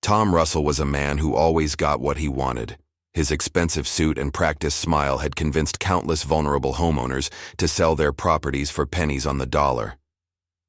Tom Russell was a man who always got what he wanted. His expensive suit and practiced smile had convinced countless vulnerable homeowners to sell their properties for pennies on the dollar.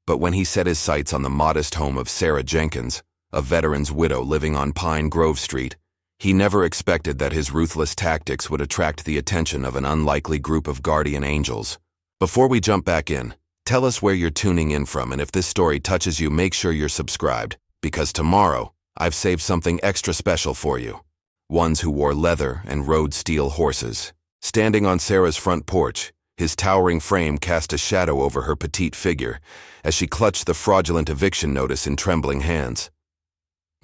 But when he set his sights on the modest home of Sarah Jenkins, a veteran's widow living on Pine Grove Street, he never expected that his ruthless tactics would attract the attention of an unlikely group of guardian angels. Before we jump back in, tell us where you're tuning in from, and if this story touches you, make sure you're subscribed, because tomorrow, I've saved something extra special for you. Ones who wore leather and rode steel horses. Standing on Sarah's front porch, his towering frame cast a shadow over her petite figure as she clutched the fraudulent eviction notice in trembling hands.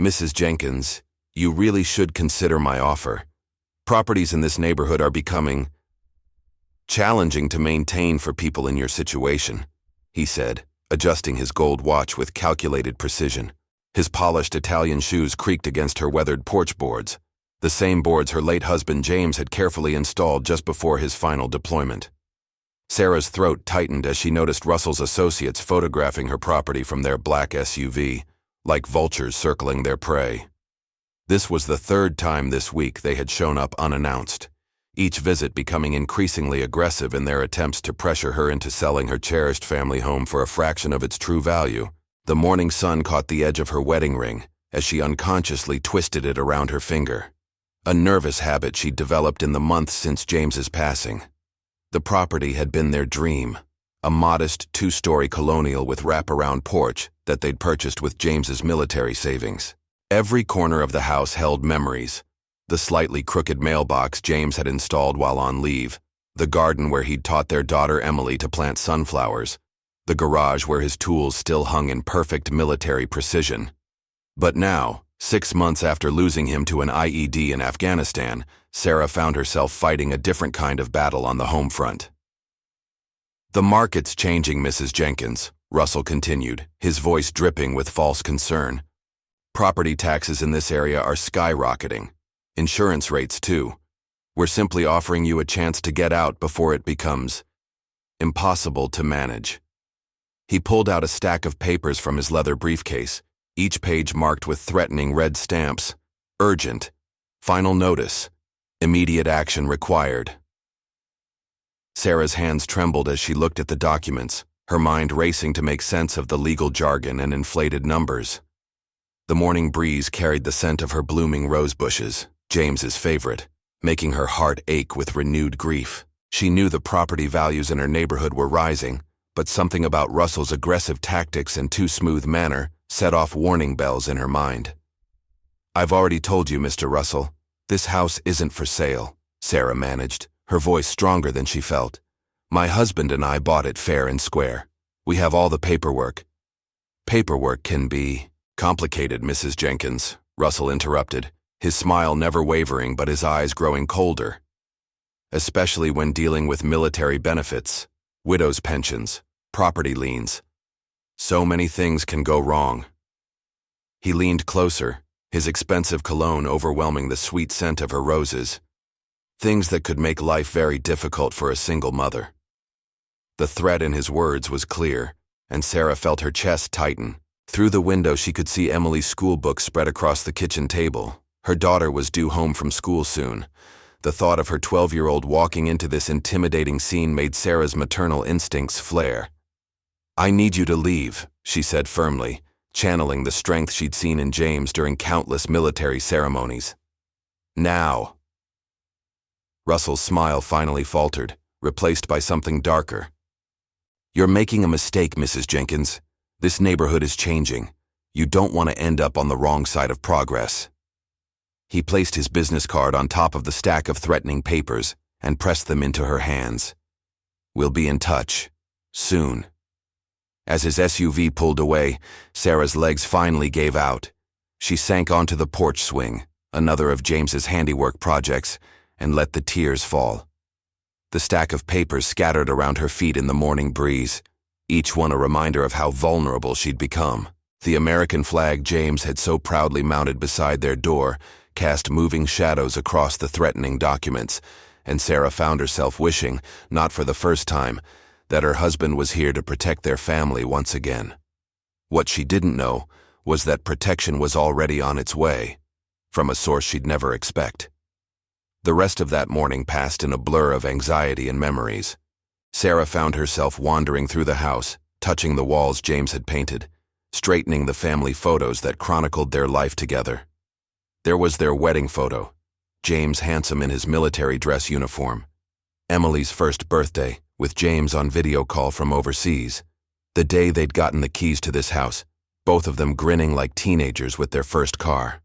"Mrs. Jenkins, you really should consider my offer. Properties in this neighborhood are becoming challenging to maintain for people in your situation," he said, adjusting his gold watch with calculated precision. His polished Italian shoes creaked against her weathered porch boards, the same boards her late husband James had carefully installed just before his final deployment. Sarah's throat tightened as she noticed Russell's associates photographing her property from their black SUV, like vultures circling their prey. This was the third time this week they had shown up unannounced, each visit becoming increasingly aggressive in their attempts to pressure her into selling her cherished family home for a fraction of its true value. The morning sun caught the edge of her wedding ring as she unconsciously twisted it around her finger, a nervous habit she'd developed in the months since James's passing. The property had been their dream, a modest two-story colonial with wraparound porch that they'd purchased with James's military savings. Every corner of the house held memories: the slightly crooked mailbox James had installed while on leave, the garden where he'd taught their daughter Emily to plant sunflowers, the garage where his tools still hung in perfect military precision. But now, 6 months after losing him to an IED in Afghanistan, Sarah found herself fighting a different kind of battle on the home front. "The market's changing, Mrs. Jenkins," Russell continued, his voice dripping with false concern. "Property taxes in this area are skyrocketing. Insurance rates, too. We're simply offering you a chance to get out before it becomes impossible to manage." He pulled out a stack of papers from his leather briefcase, each page marked with threatening red stamps: urgent, final notice, immediate action required. Sarah's hands trembled as she looked at the documents, her mind racing to make sense of the legal jargon and inflated numbers. The morning breeze carried the scent of her blooming rose bushes, James's favorite, making her heart ache with renewed grief. She knew the property values in her neighborhood were rising, but something about Russell's aggressive tactics and too smooth manner set off warning bells in her mind. "I've already told you, Mr. Russell, this house isn't for sale," Sarah managed, her voice stronger than she felt. "My husband and I bought it fair and square. We have all the paperwork." "Paperwork can be complicated, Mrs. Jenkins," Russell interrupted, his smile never wavering but his eyes growing colder. "Especially when dealing with military benefits, widows' pensions, property liens. So many things can go wrong." He leaned closer, his expensive cologne overwhelming the sweet scent of her roses. Things that could make life very difficult for a single mother. The threat in his words was clear, and Sarah felt her chest tighten. Through the window she could see Emily's school books spread across the kitchen table. Her daughter was due home from school soon. The thought of her 12-year-old walking into this intimidating scene made Sarah's maternal instincts flare. "I need you to leave," she said firmly, channeling the strength she'd seen in James during countless military ceremonies. "Now." Russell's smile finally faltered, replaced by something darker. "You're making a mistake, Mrs. Jenkins. This neighborhood is changing. You don't want to end up on the wrong side of progress." He placed his business card on top of the stack of threatening papers and pressed them into her hands. "We'll be in touch. Soon." As his SUV pulled away, Sarah's legs finally gave out. She sank onto the porch swing, another of James's handiwork projects, and let the tears fall. The stack of papers scattered around her feet in the morning breeze, each one a reminder of how vulnerable she'd become. The American flag James had so proudly mounted beside their door cast moving shadows across the threatening documents, and Sarah found herself wishing, not for the first time, that her husband was here to protect their family once again. What she didn't know was that protection was already on its way, from a source she'd never expect. The rest of that morning passed in a blur of anxiety and memories. Sarah found herself wandering through the house, touching the walls James had painted, straightening the family photos that chronicled their life together. There was their wedding photo, James handsome in his military dress uniform. Emily's first birthday, with James on video call from overseas. The day they'd gotten the keys to this house, both of them grinning like teenagers with their first car.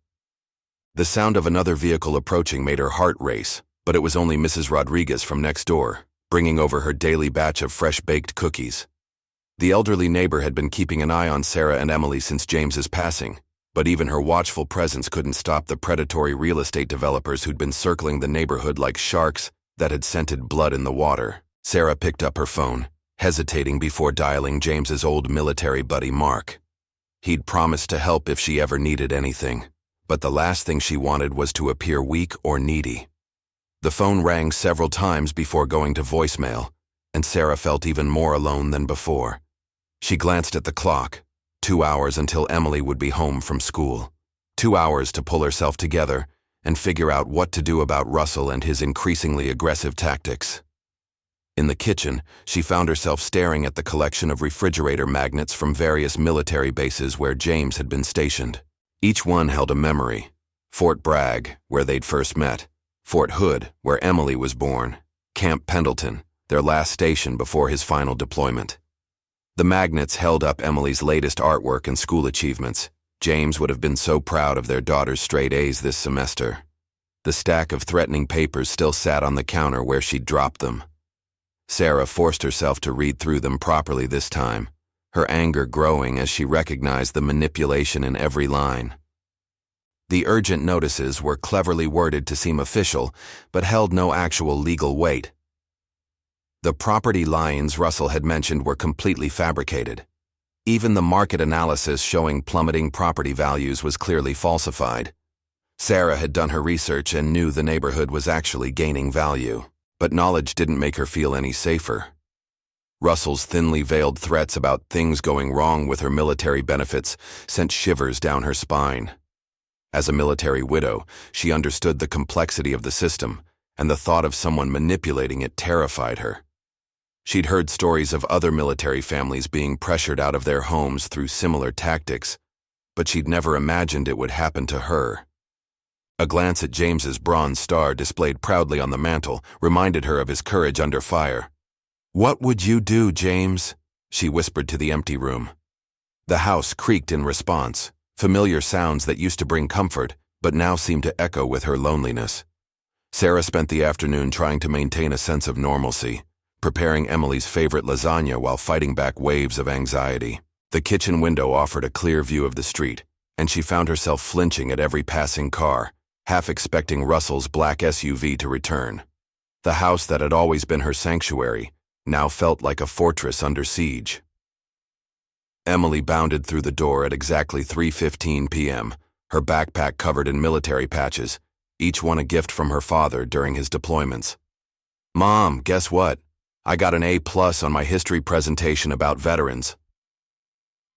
The sound of another vehicle approaching made her heart race, but it was only Mrs. Rodriguez from next door, bringing over her daily batch of fresh-baked cookies. The elderly neighbor had been keeping an eye on Sarah and Emily since James's passing, but even her watchful presence couldn't stop the predatory real estate developers who'd been circling the neighborhood like sharks that had scented blood in the water. Sarah picked up her phone, hesitating before dialing James's old military buddy Mark. He'd promised to help if she ever needed anything, but the last thing she wanted was to appear weak or needy. The phone rang several times before going to voicemail, and Sarah felt even more alone than before. She glanced at the clock. 2 hours until Emily would be home from school. 2 hours to pull herself together and figure out what to do about Russell and his increasingly aggressive tactics. In the kitchen, she found herself staring at the collection of refrigerator magnets from various military bases where James had been stationed. Each one held a memory. Fort Bragg, where they'd first met. Fort Hood, where Emily was born. Camp Pendleton, their last station before his final deployment. The magnets held up Emily's latest artwork and school achievements. James would have been so proud of their daughter's straight A's this semester. The stack of threatening papers still sat on the counter where she'd dropped them. Sarah forced herself to read through them properly this time, her anger growing as she recognized the manipulation in every line. The urgent notices were cleverly worded to seem official, but held no actual legal weight. The property lines Russell had mentioned were completely fabricated. Even the market analysis showing plummeting property values was clearly falsified. Sarah had done her research and knew the neighborhood was actually gaining value, but knowledge didn't make her feel any safer. Russell's thinly veiled threats about things going wrong with her military benefits sent shivers down her spine. As a military widow, she understood the complexity of the system, and the thought of someone manipulating it terrified her. She'd heard stories of other military families being pressured out of their homes through similar tactics, but she'd never imagined it would happen to her. A glance at James's bronze star displayed proudly on the mantel reminded her of his courage under fire. "What would you do, James?" she whispered to the empty room. The house creaked in response, familiar sounds that used to bring comfort, but now seemed to echo with her loneliness. Sarah spent the afternoon trying to maintain a sense of normalcy, preparing Emily's favorite lasagna while fighting back waves of anxiety. The kitchen window offered a clear view of the street, and she found herself flinching at every passing car, half expecting Russell's black SUV to return. The house that had always been her sanctuary now felt like a fortress under siege. Emily bounded through the door at exactly 3:15 p.m., her backpack covered in military patches, each one a gift from her father during his deployments. "Mom, guess what? I got an A+ on my history presentation about veterans."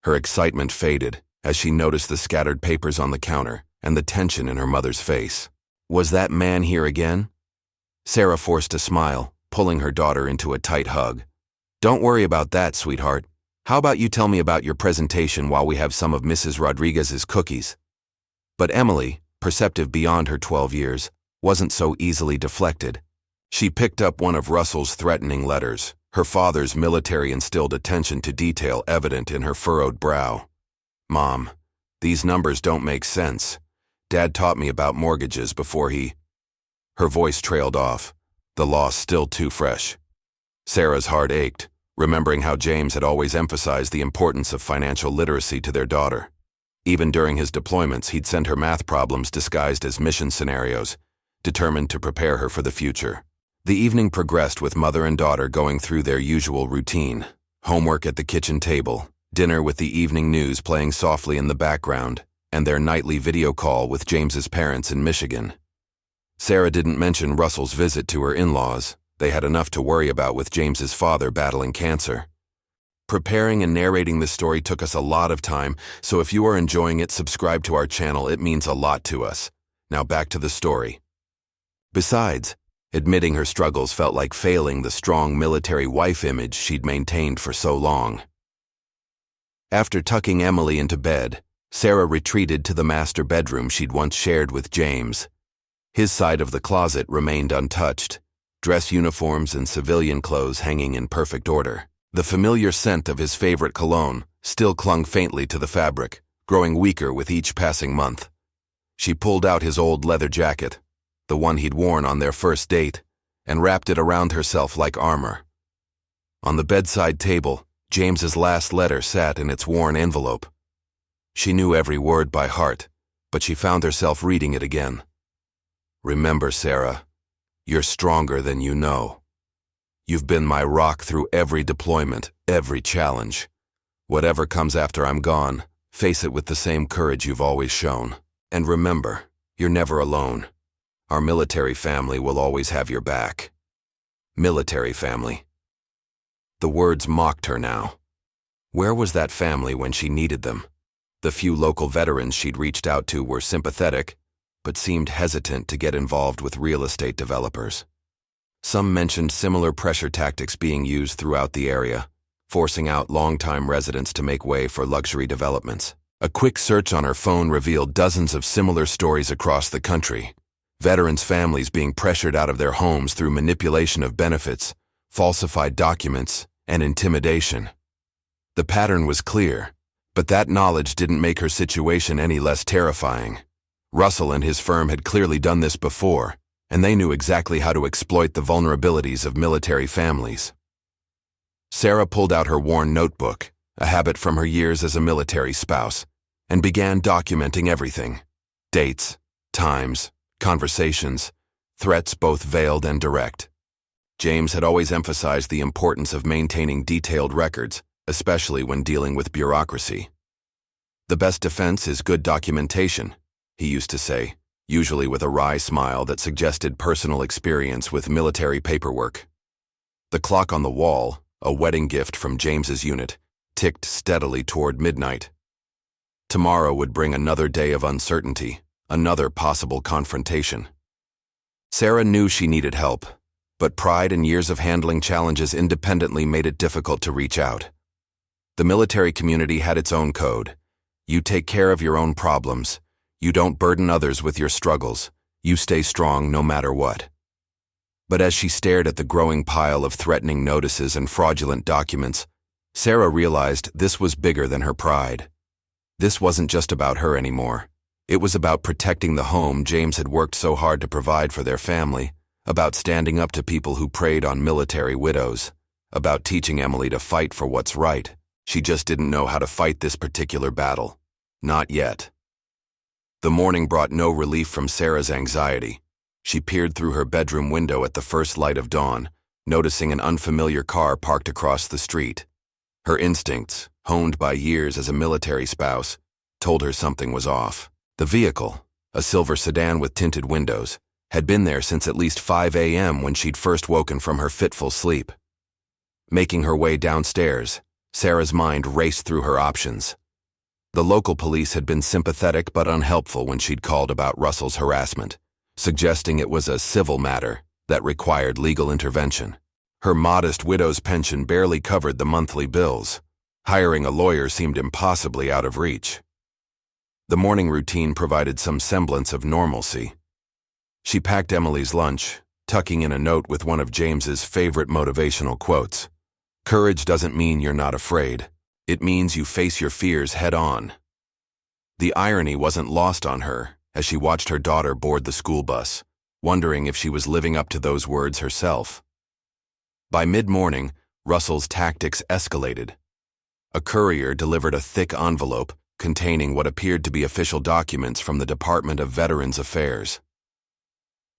Her excitement faded as she noticed the scattered papers on the counter and the tension in her mother's face. Was that man here again? Sarah forced a smile, pulling her daughter into a tight hug. "Don't worry about that, sweetheart. How about you tell me about your presentation while we have some of Mrs. Rodriguez's cookies?" But Emily, perceptive beyond her 12 years, wasn't so easily deflected. She picked up one of Russell's threatening letters, her father's military-instilled attention to detail evident in her furrowed brow. "Mom, these numbers don't make sense. Dad taught me about mortgages before he—" Her voice trailed off, the loss still too fresh. Sarah's heart ached, remembering how James had always emphasized the importance of financial literacy to their daughter. Even during his deployments, he'd send her math problems disguised as mission scenarios, determined to prepare her for the future. The evening progressed with mother and daughter going through their usual routine: homework at the kitchen table, dinner with the evening news playing softly in the background, and their nightly video call with James's parents in Michigan. Sarah didn't mention Russell's visit to her in-laws. They had enough to worry about with James's father battling cancer. Preparing and narrating this story took us a lot of time, so if you are enjoying it, subscribe to our channel. It means a lot to us. Now back to the story. Besides, admitting her struggles felt like failing the strong military wife image she'd maintained for so long. After tucking Emily into bed, Sarah retreated to the master bedroom she'd once shared with James. His side of the closet remained untouched, dress uniforms and civilian clothes hanging in perfect order. The familiar scent of his favorite cologne still clung faintly to the fabric, growing weaker with each passing month. She pulled out his old leather jacket, the one he'd worn on their first date, and wrapped it around herself like armor. On the bedside table, James's last letter sat in its worn envelope. She knew every word by heart, but she found herself reading it again. "Remember, Sarah, you're stronger than you know. You've been my rock through every deployment, every challenge. Whatever comes after I'm gone, face it with the same courage you've always shown. And remember, you're never alone. Our military family will always have your back." Military family. The words mocked her now. Where was that family when she needed them? The few local veterans she'd reached out to were sympathetic, but seemed hesitant to get involved with real estate developers. Some mentioned similar pressure tactics being used throughout the area, forcing out longtime residents to make way for luxury developments. A quick search on her phone revealed dozens of similar stories across the country. Veterans' families being pressured out of their homes through manipulation of benefits, falsified documents, and intimidation. The pattern was clear, but that knowledge didn't make her situation any less terrifying. Russell and his firm had clearly done this before, and they knew exactly how to exploit the vulnerabilities of military families. Sarah pulled out her worn notebook, a habit from her years as a military spouse, and began documenting everything: dates, times, conversations, threats both veiled and direct. James had always emphasized the importance of maintaining detailed records, especially when dealing with bureaucracy. "The best defense is good documentation," he used to say, usually with a wry smile that suggested personal experience with military paperwork. The clock on the wall, a wedding gift from James's unit, ticked steadily toward midnight. Tomorrow would bring another day of uncertainty, another possible confrontation. Sarah knew she needed help, but pride and years of handling challenges independently made it difficult to reach out. The military community had its own code. You take care of your own problems. You don't burden others with your struggles. You stay strong no matter what. But as she stared at the growing pile of threatening notices and fraudulent documents, Sarah realized this was bigger than her pride. This wasn't just about her anymore. It was about protecting the home James had worked so hard to provide for their family, about standing up to people who preyed on military widows, about teaching Emily to fight for what's right. She just didn't know how to fight this particular battle. Not yet. The morning brought no relief from Sarah's anxiety. She peered through her bedroom window at the first light of dawn, noticing an unfamiliar car parked across the street. Her instincts, honed by years as a military spouse, told her something was off. The vehicle, a silver sedan with tinted windows, had been there since at least 5 a.m. when she'd first woken from her fitful sleep. Making her way downstairs, Sarah's mind raced through her options. The local police had been sympathetic but unhelpful when she'd called about Russell's harassment, suggesting it was a civil matter that required legal intervention. Her modest widow's pension barely covered the monthly bills. Hiring a lawyer seemed impossibly out of reach. The morning routine provided some semblance of normalcy. She packed Emily's lunch, tucking in a note with one of James's favorite motivational quotes. "Courage doesn't mean you're not afraid. It means you face your fears head on." The irony wasn't lost on her as she watched her daughter board the school bus, wondering if she was living up to those words herself. By mid-morning, Russell's tactics escalated. A courier delivered a thick envelope containing what appeared to be official documents from the Department of Veterans Affairs.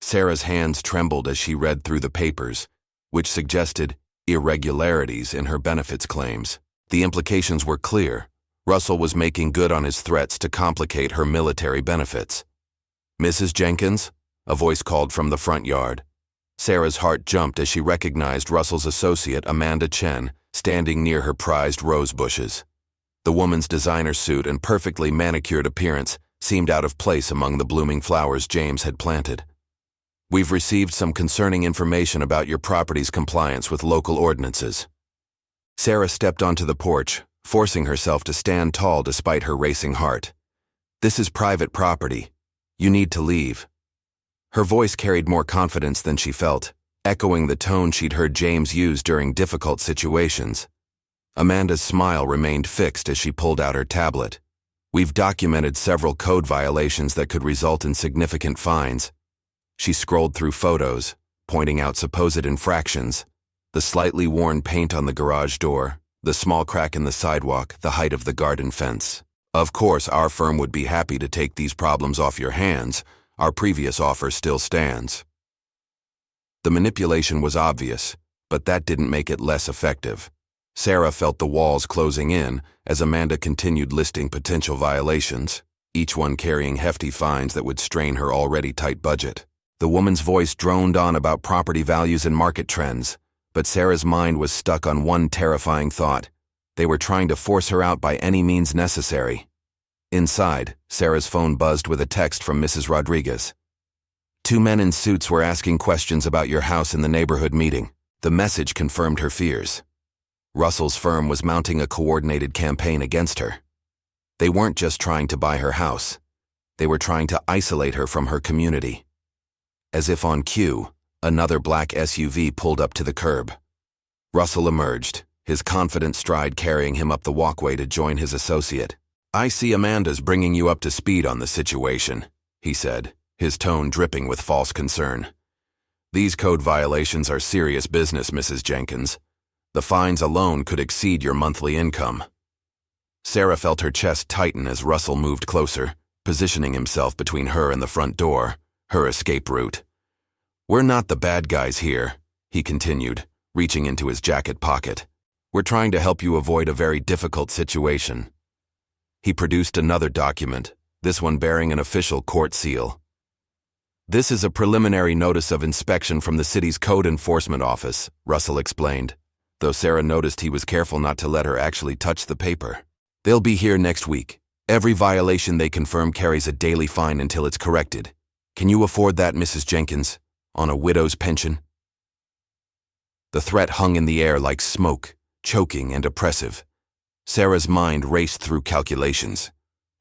Sarah's hands trembled as she read through the papers, which suggested irregularities in her benefits claims. The implications were clear. Russell was making good on his threats to complicate her military benefits. "Mrs. Jenkins?" a voice called from the front yard. Sarah's heart jumped as she recognized Russell's associate, Amanda Chen, standing near her prized rose bushes. The woman's designer suit and perfectly manicured appearance seemed out of place among the blooming flowers James had planted. "We've received some concerning information about your property's compliance with local ordinances." Sarah stepped onto the porch, forcing herself to stand tall despite her racing heart. "This is private property. You need to leave." Her voice carried more confidence than she felt, echoing the tone she'd heard James use during difficult situations. Amanda's smile remained fixed as she pulled out her tablet. "We've documented several code violations that could result in significant fines." She scrolled through photos, pointing out supposed infractions: the slightly worn paint on the garage door, the small crack in the sidewalk, the height of the garden fence. "Of course, our firm would be happy to take these problems off your hands. Our previous offer still stands." The manipulation was obvious, but that didn't make it less effective. Sarah felt the walls closing in as Amanda continued listing potential violations, each one carrying hefty fines that would strain her already tight budget. The woman's voice droned on about property values and market trends, but Sarah's mind was stuck on one terrifying thought: they were trying to force her out by any means necessary. Inside, Sarah's phone buzzed with a text from Mrs. Rodriguez. "Two men in suits were asking questions about your house in the neighborhood meeting." The message confirmed her fears. Russell's firm was mounting a coordinated campaign against her. They weren't just trying to buy her house. They were trying to isolate her from her community. As if on cue, another black SUV pulled up to the curb. Russell emerged, his confident stride carrying him up the walkway to join his associate. "I see Amanda's bringing you up to speed on the situation," he said, his tone dripping with false concern. "These code violations are serious business, Mrs. Jenkins. The fines alone could exceed your monthly income." Sarah felt her chest tighten as Russell moved closer, positioning himself between her and the front door, her escape route. "We're not the bad guys here," he continued, reaching into his jacket pocket. "We're trying to help you avoid a very difficult situation." He produced another document, this one bearing an official court seal. "This is a preliminary notice of inspection from the city's code enforcement office," Russell explained, though Sarah noticed he was careful not to let her actually touch the paper. "They'll be here next week. Every violation they confirm carries a daily fine until it's corrected. Can you afford that, Mrs. Jenkins, on a widow's pension?" The threat hung in the air like smoke, choking and oppressive. Sarah's mind raced through calculations.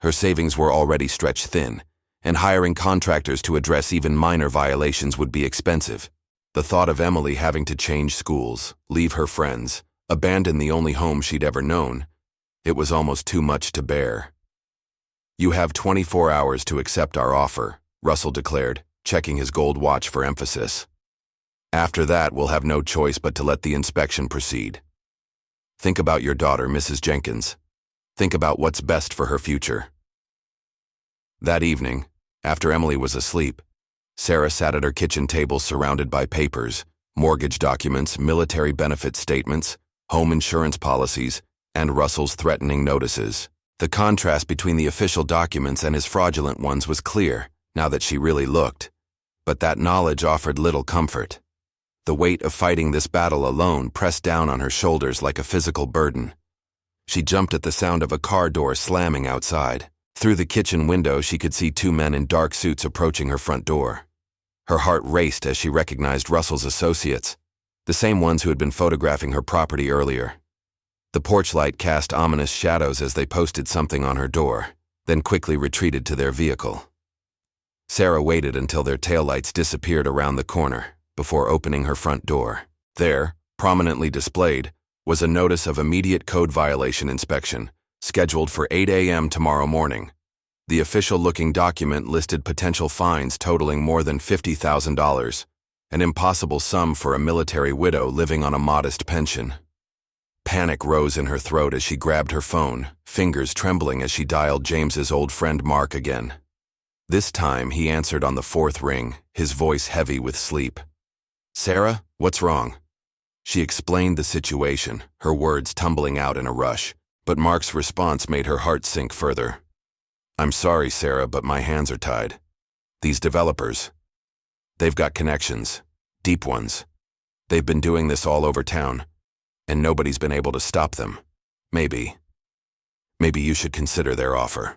Her savings were already stretched thin, and hiring contractors to address even minor violations would be expensive. The thought of Emily having to change schools, leave her friends, abandon the only home she'd ever known, it was almost too much to bear. "You have 24 hours to accept our offer," Russell declared, checking his gold watch for emphasis. "After that, we'll have no choice but to let the inspection proceed. Think about your daughter, Mrs. Jenkins. Think about what's best for her future." That evening, after Emily was asleep, Sarah sat at her kitchen table surrounded by papers, mortgage documents, military benefit statements, home insurance policies, and Russell's threatening notices. The contrast between the official documents and his fraudulent ones was clear, now that she really looked. But that knowledge offered little comfort. The weight of fighting this battle alone pressed down on her shoulders like a physical burden. She jumped at the sound of a car door slamming outside. Through the kitchen window, she could see two men in dark suits approaching her front door. Her heart raced as she recognized Russell's associates, the same ones who had been photographing her property earlier. The porch light cast ominous shadows as they posted something on her door, then quickly retreated to their vehicle. Sarah waited until their taillights disappeared around the corner before opening her front door. There, prominently displayed, was a notice of immediate code violation inspection, scheduled for 8 a.m. tomorrow morning. The official-looking document listed potential fines totaling more than $50,000, an impossible sum for a military widow living on a modest pension. Panic rose in her throat as she grabbed her phone, fingers trembling as she dialed James's old friend Mark again. This time, he answered on the fourth ring, his voice heavy with sleep. "Sarah, what's wrong?" She explained the situation, her words tumbling out in a rush, but Mark's response made her heart sink further. "I'm sorry, Sarah, but my hands are tied. These developers, they've got connections, deep ones. They've been doing this all over town, and nobody's been able to stop them. Maybe you should consider their offer.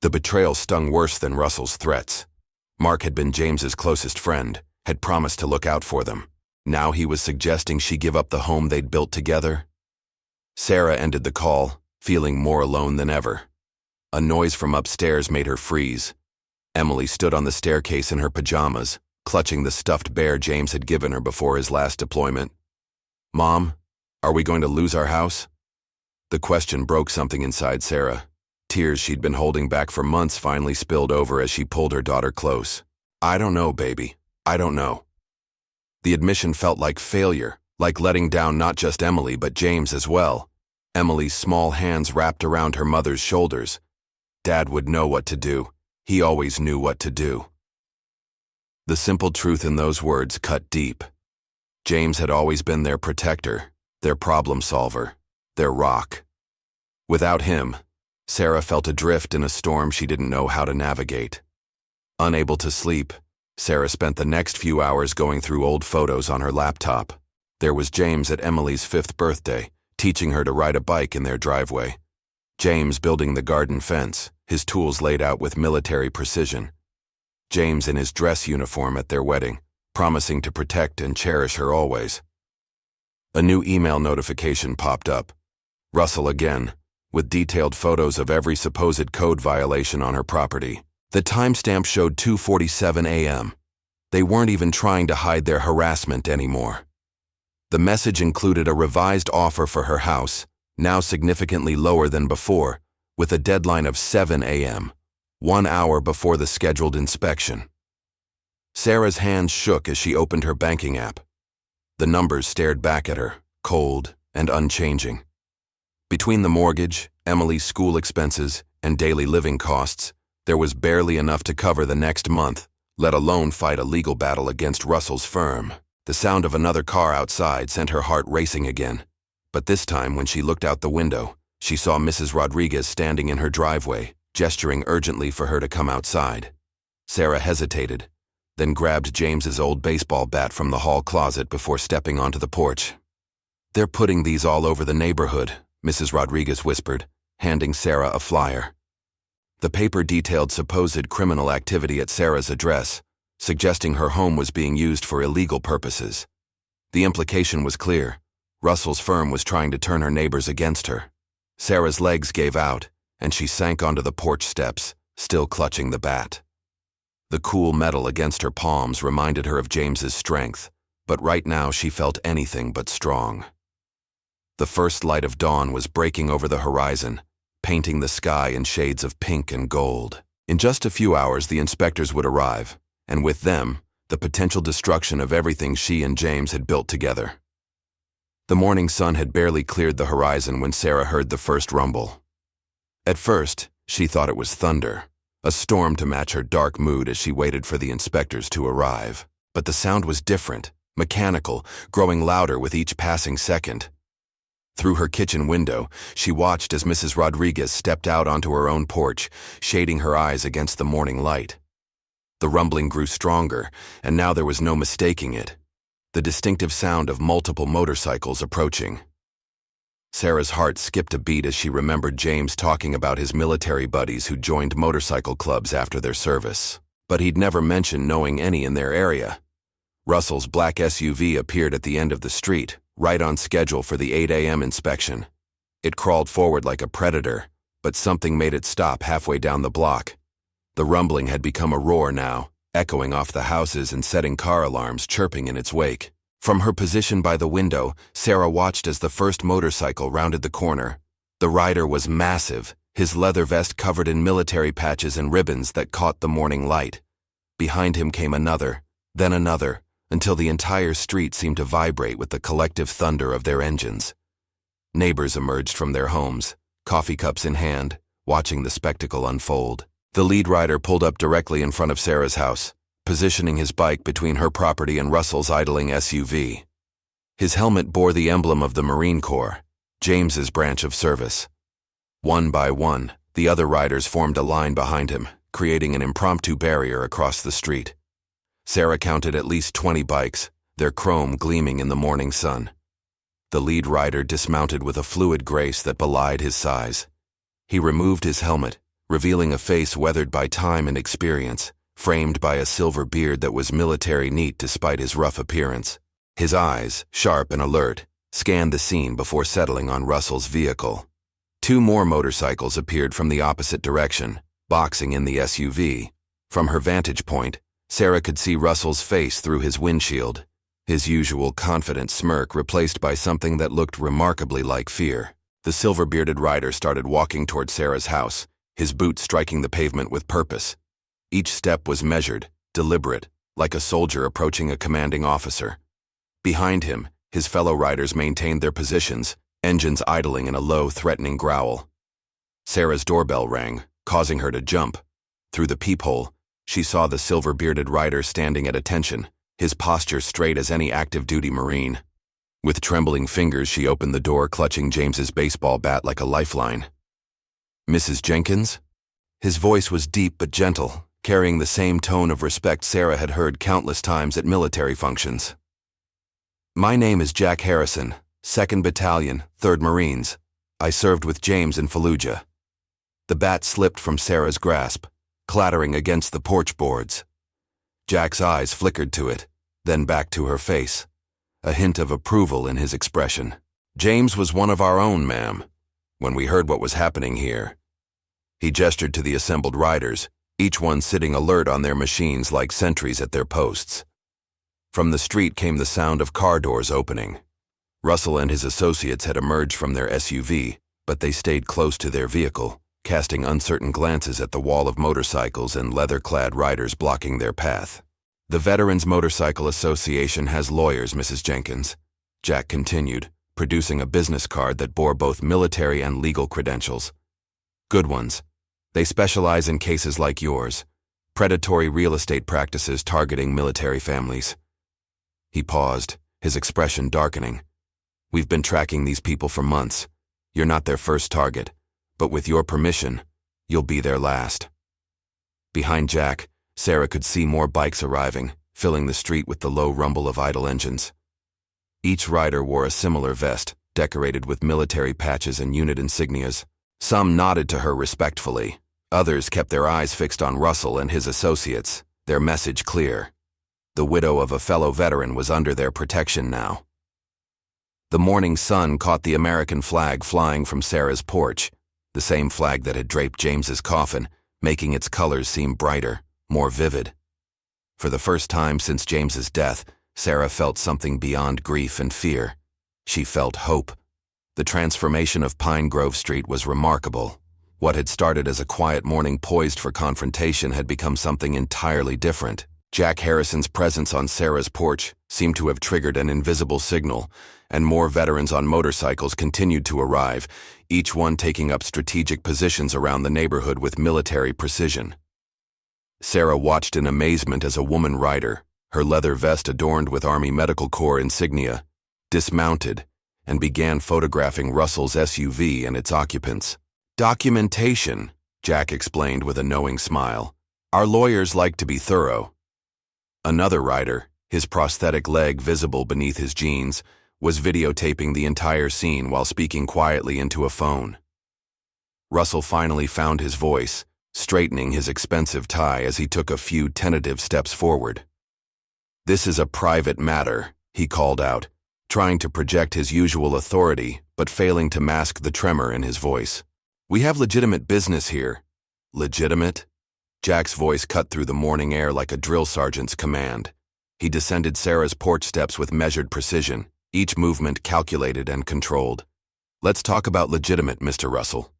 The betrayal stung worse than Russell's threats. Mark had been James's closest friend, had promised to look out for them. Now he was suggesting she give up the home they'd built together. Sarah ended the call, feeling more alone than ever. A noise from upstairs made her freeze. Emily stood on the staircase in her pajamas, clutching the stuffed bear James had given her before his last deployment. "Mom, are we going to lose our house?" The question broke something inside Sarah. Tears she'd been holding back for months finally spilled over as she pulled her daughter close. "I don't know, baby. I don't know." The admission felt like failure, like letting down not just Emily but James as well. Emily's small hands wrapped around her mother's shoulders. Dad would know what to do. He always knew what to do. The simple truth in those words cut deep. James had always been their protector, their problem solver, their rock. Without him, Sarah felt adrift in a storm she didn't know how to navigate. Unable to sleep, Sarah spent the next few hours going through old photos on her laptop. There was James at Emily's 5th birthday, teaching her to ride a bike in their driveway. James building the garden fence, his tools laid out with military precision. James in his dress uniform at their wedding, promising to protect and cherish her always. A new email notification popped up. Russell again, with detailed photos of every supposed code violation on her property. The timestamp showed 2:47 a.m. They weren't even trying to hide their harassment anymore. The message included a revised offer for her house, now significantly lower than before, with a deadline of 7 a.m., 1 hour before the scheduled inspection. Sarah's hands shook as she opened her banking app. The numbers stared back at her, cold and unchanging. Between the mortgage, Emily's school expenses, and daily living costs, there was barely enough to cover the next month, let alone fight a legal battle against Russell's firm. The sound of another car outside sent her heart racing again. But this time, when she looked out the window, she saw Mrs. Rodriguez standing in her driveway, gesturing urgently for her to come outside. Sarah hesitated, then grabbed James's old baseball bat from the hall closet before stepping onto the porch. "They're putting these all over the neighborhood," Mrs. Rodriguez whispered, handing Sarah a flyer. The paper detailed supposed criminal activity at Sarah's address, suggesting her home was being used for illegal purposes. The implication was clear. Russell's firm was trying to turn her neighbors against her. Sarah's legs gave out, and she sank onto the porch steps, still clutching the bat. The cool metal against her palms reminded her of James's strength, but right now she felt anything but strong. The first light of dawn was breaking over the horizon, painting the sky in shades of pink and gold. In just a few hours, the inspectors would arrive, and with them, the potential destruction of everything she and James had built together. The morning sun had barely cleared the horizon when Sarah heard the first rumble. At first, she thought it was thunder, a storm to match her dark mood as she waited for the inspectors to arrive. But the sound was different, mechanical, growing louder with each passing second. Through her kitchen window, she watched as Mrs. Rodriguez stepped out onto her own porch, shading her eyes against the morning light. The rumbling grew stronger, and now there was no mistaking it. The distinctive sound of multiple motorcycles approaching. Sarah's heart skipped a beat as she remembered James talking about his military buddies who joined motorcycle clubs after their service. But he'd never mentioned knowing any in their area. Russell's black SUV appeared at the end of the street, right on schedule for the 8 a.m. inspection. It crawled forward like a predator, but something made it stop halfway down the block. The rumbling had become a roar now, echoing off the houses and setting car alarms chirping in its wake. From her position by the window, Sarah watched as the first motorcycle rounded the corner. The rider was massive, his leather vest covered in military patches and ribbons that caught the morning light. Behind him came another, then another, until the entire street seemed to vibrate with the collective thunder of their engines. Neighbors emerged from their homes, coffee cups in hand, watching the spectacle unfold. The lead rider pulled up directly in front of Sarah's house, positioning his bike between her property and Russell's idling SUV. His helmet bore the emblem of the Marine Corps, James's branch of service. One by one, the other riders formed a line behind him, creating an impromptu barrier across the street. Sarah counted at least 20 bikes, their chrome gleaming in the morning sun. The lead rider dismounted with a fluid grace that belied his size. He removed his helmet, revealing a face weathered by time and experience, framed by a silver beard that was military neat despite his rough appearance. His eyes, sharp and alert, scanned the scene before settling on Russell's vehicle. Two more motorcycles appeared from the opposite direction, boxing in the SUV. From her vantage point, Sarah could see Russell's face through his windshield, his usual confident smirk replaced by something that looked remarkably like fear. The silver-bearded rider started walking toward Sarah's house, his boots striking the pavement with purpose. Each step was measured, deliberate, like a soldier approaching a commanding officer. Behind him, his fellow riders maintained their positions, engines idling in a low, threatening growl. Sarah's doorbell rang, causing her to jump. Through the peephole, she saw the silver-bearded rider standing at attention, his posture straight as any active-duty Marine. With trembling fingers, she opened the door, clutching James's baseball bat like a lifeline. "Mrs. Jenkins?" His voice was deep but gentle, carrying the same tone of respect Sarah had heard countless times at military functions. "My name is Jack Harrison, 2nd Battalion, 3rd Marines. I served with James in Fallujah." The bat slipped from Sarah's grasp, clattering against the porch boards. Jack's eyes flickered to it, then back to her face, a hint of approval in his expression. "James was one of our own, ma'am, when we heard what was happening here." He gestured to the assembled riders, each one sitting alert on their machines like sentries at their posts. From the street came the sound of car doors opening. Russell and his associates had emerged from their SUV, but they stayed close to their vehicle, casting uncertain glances at the wall of motorcycles and leather-clad riders blocking their path. "The Veterans Motorcycle Association has lawyers, Mrs. Jenkins," Jack continued, producing a business card that bore both military and legal credentials. "Good ones. They specialize in cases like yours, predatory real estate practices targeting military families." He paused, his expression darkening. "We've been tracking these people for months. You're not their first target, but with your permission, you'll be their last." Behind Jack, Sarah could see more bikes arriving, filling the street with the low rumble of idle engines. Each rider wore a similar vest, decorated with military patches and unit insignias. Some nodded to her respectfully. Others kept their eyes fixed on Russell and his associates, their message clear. The widow of a fellow veteran was under their protection now. The morning sun caught the American flag flying from Sarah's porch, the same flag that had draped James's coffin, making its colors seem brighter, more vivid. For the first time since James's death, Sarah felt something beyond grief and fear. She felt hope. The transformation of Pine Grove Street was remarkable. What had started as a quiet morning poised for confrontation had become something entirely different. Jack Harrison's presence on Sarah's porch seemed to have triggered an invisible signal, and more veterans on motorcycles continued to arrive, each one taking up strategic positions around the neighborhood with military precision. Sarah watched in amazement as a woman rider, her leather vest adorned with Army Medical Corps insignia, dismounted and began photographing Russell's SUV and its occupants. "Documentation," Jack explained with a knowing smile. "Our lawyers like to be thorough." Another rider, his prosthetic leg visible beneath his jeans, was videotaping the entire scene while speaking quietly into a phone. Russell finally found his voice, straightening his expensive tie as he took a few tentative steps forward. "This is a private matter," he called out, trying to project his usual authority, but failing to mask the tremor in his voice. "We have legitimate business here." "Legitimate?" Jack's voice cut through the morning air like a drill sergeant's command. He descended Sarah's porch steps with measured precision, each movement calculated and controlled. "Let's talk about legitimate, Mr. Russell.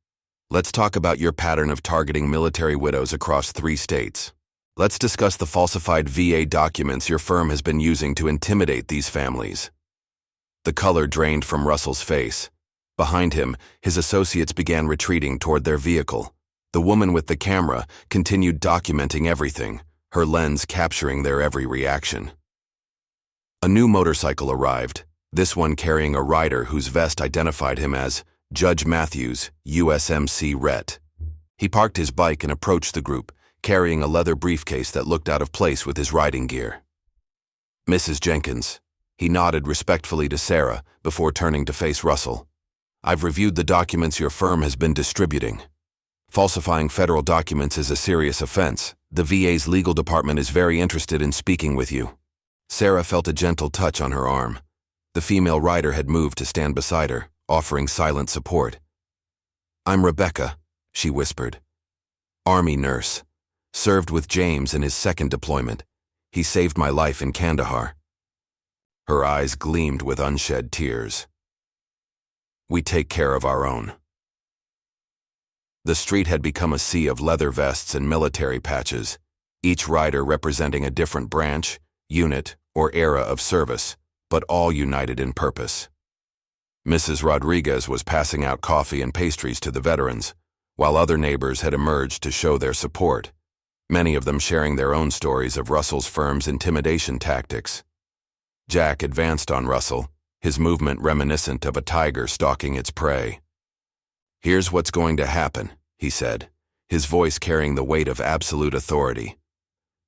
Let's talk about your pattern of targeting military widows across 3 states. Let's discuss the falsified VA documents your firm has been using to intimidate these families." The color drained from Russell's face. Behind him, his associates began retreating toward their vehicle. The woman with the camera continued documenting everything, her lens capturing their every reaction. A new motorcycle arrived, this one carrying a rider whose vest identified him as Judge Matthews, USMC Ret. He parked his bike and approached the group, carrying a leather briefcase that looked out of place with his riding gear. "Mrs. Jenkins," He nodded respectfully to Sarah before turning to face Russell. "I've reviewed the documents your firm has been distributing. Falsifying federal documents is a serious offense. The VA's legal department is very interested in speaking with you." Sarah felt a gentle touch on her arm. The female rider had moved to stand beside her, offering silent support. "I'm Rebecca," she whispered. "Army nurse. Served with James in his second deployment. He saved my life in Kandahar." Her eyes gleamed with unshed tears. "We take care of our own." The street had become a sea of leather vests and military patches, each rider representing a different branch, unit, or era of service, but all united in purpose. Mrs. Rodriguez was passing out coffee and pastries to the veterans, while other neighbors had emerged to show their support, many of them sharing their own stories of Russell's firm's intimidation tactics. Jack advanced on Russell, his movement reminiscent of a tiger stalking its prey. "Here's what's going to happen," he said, his voice carrying the weight of absolute authority.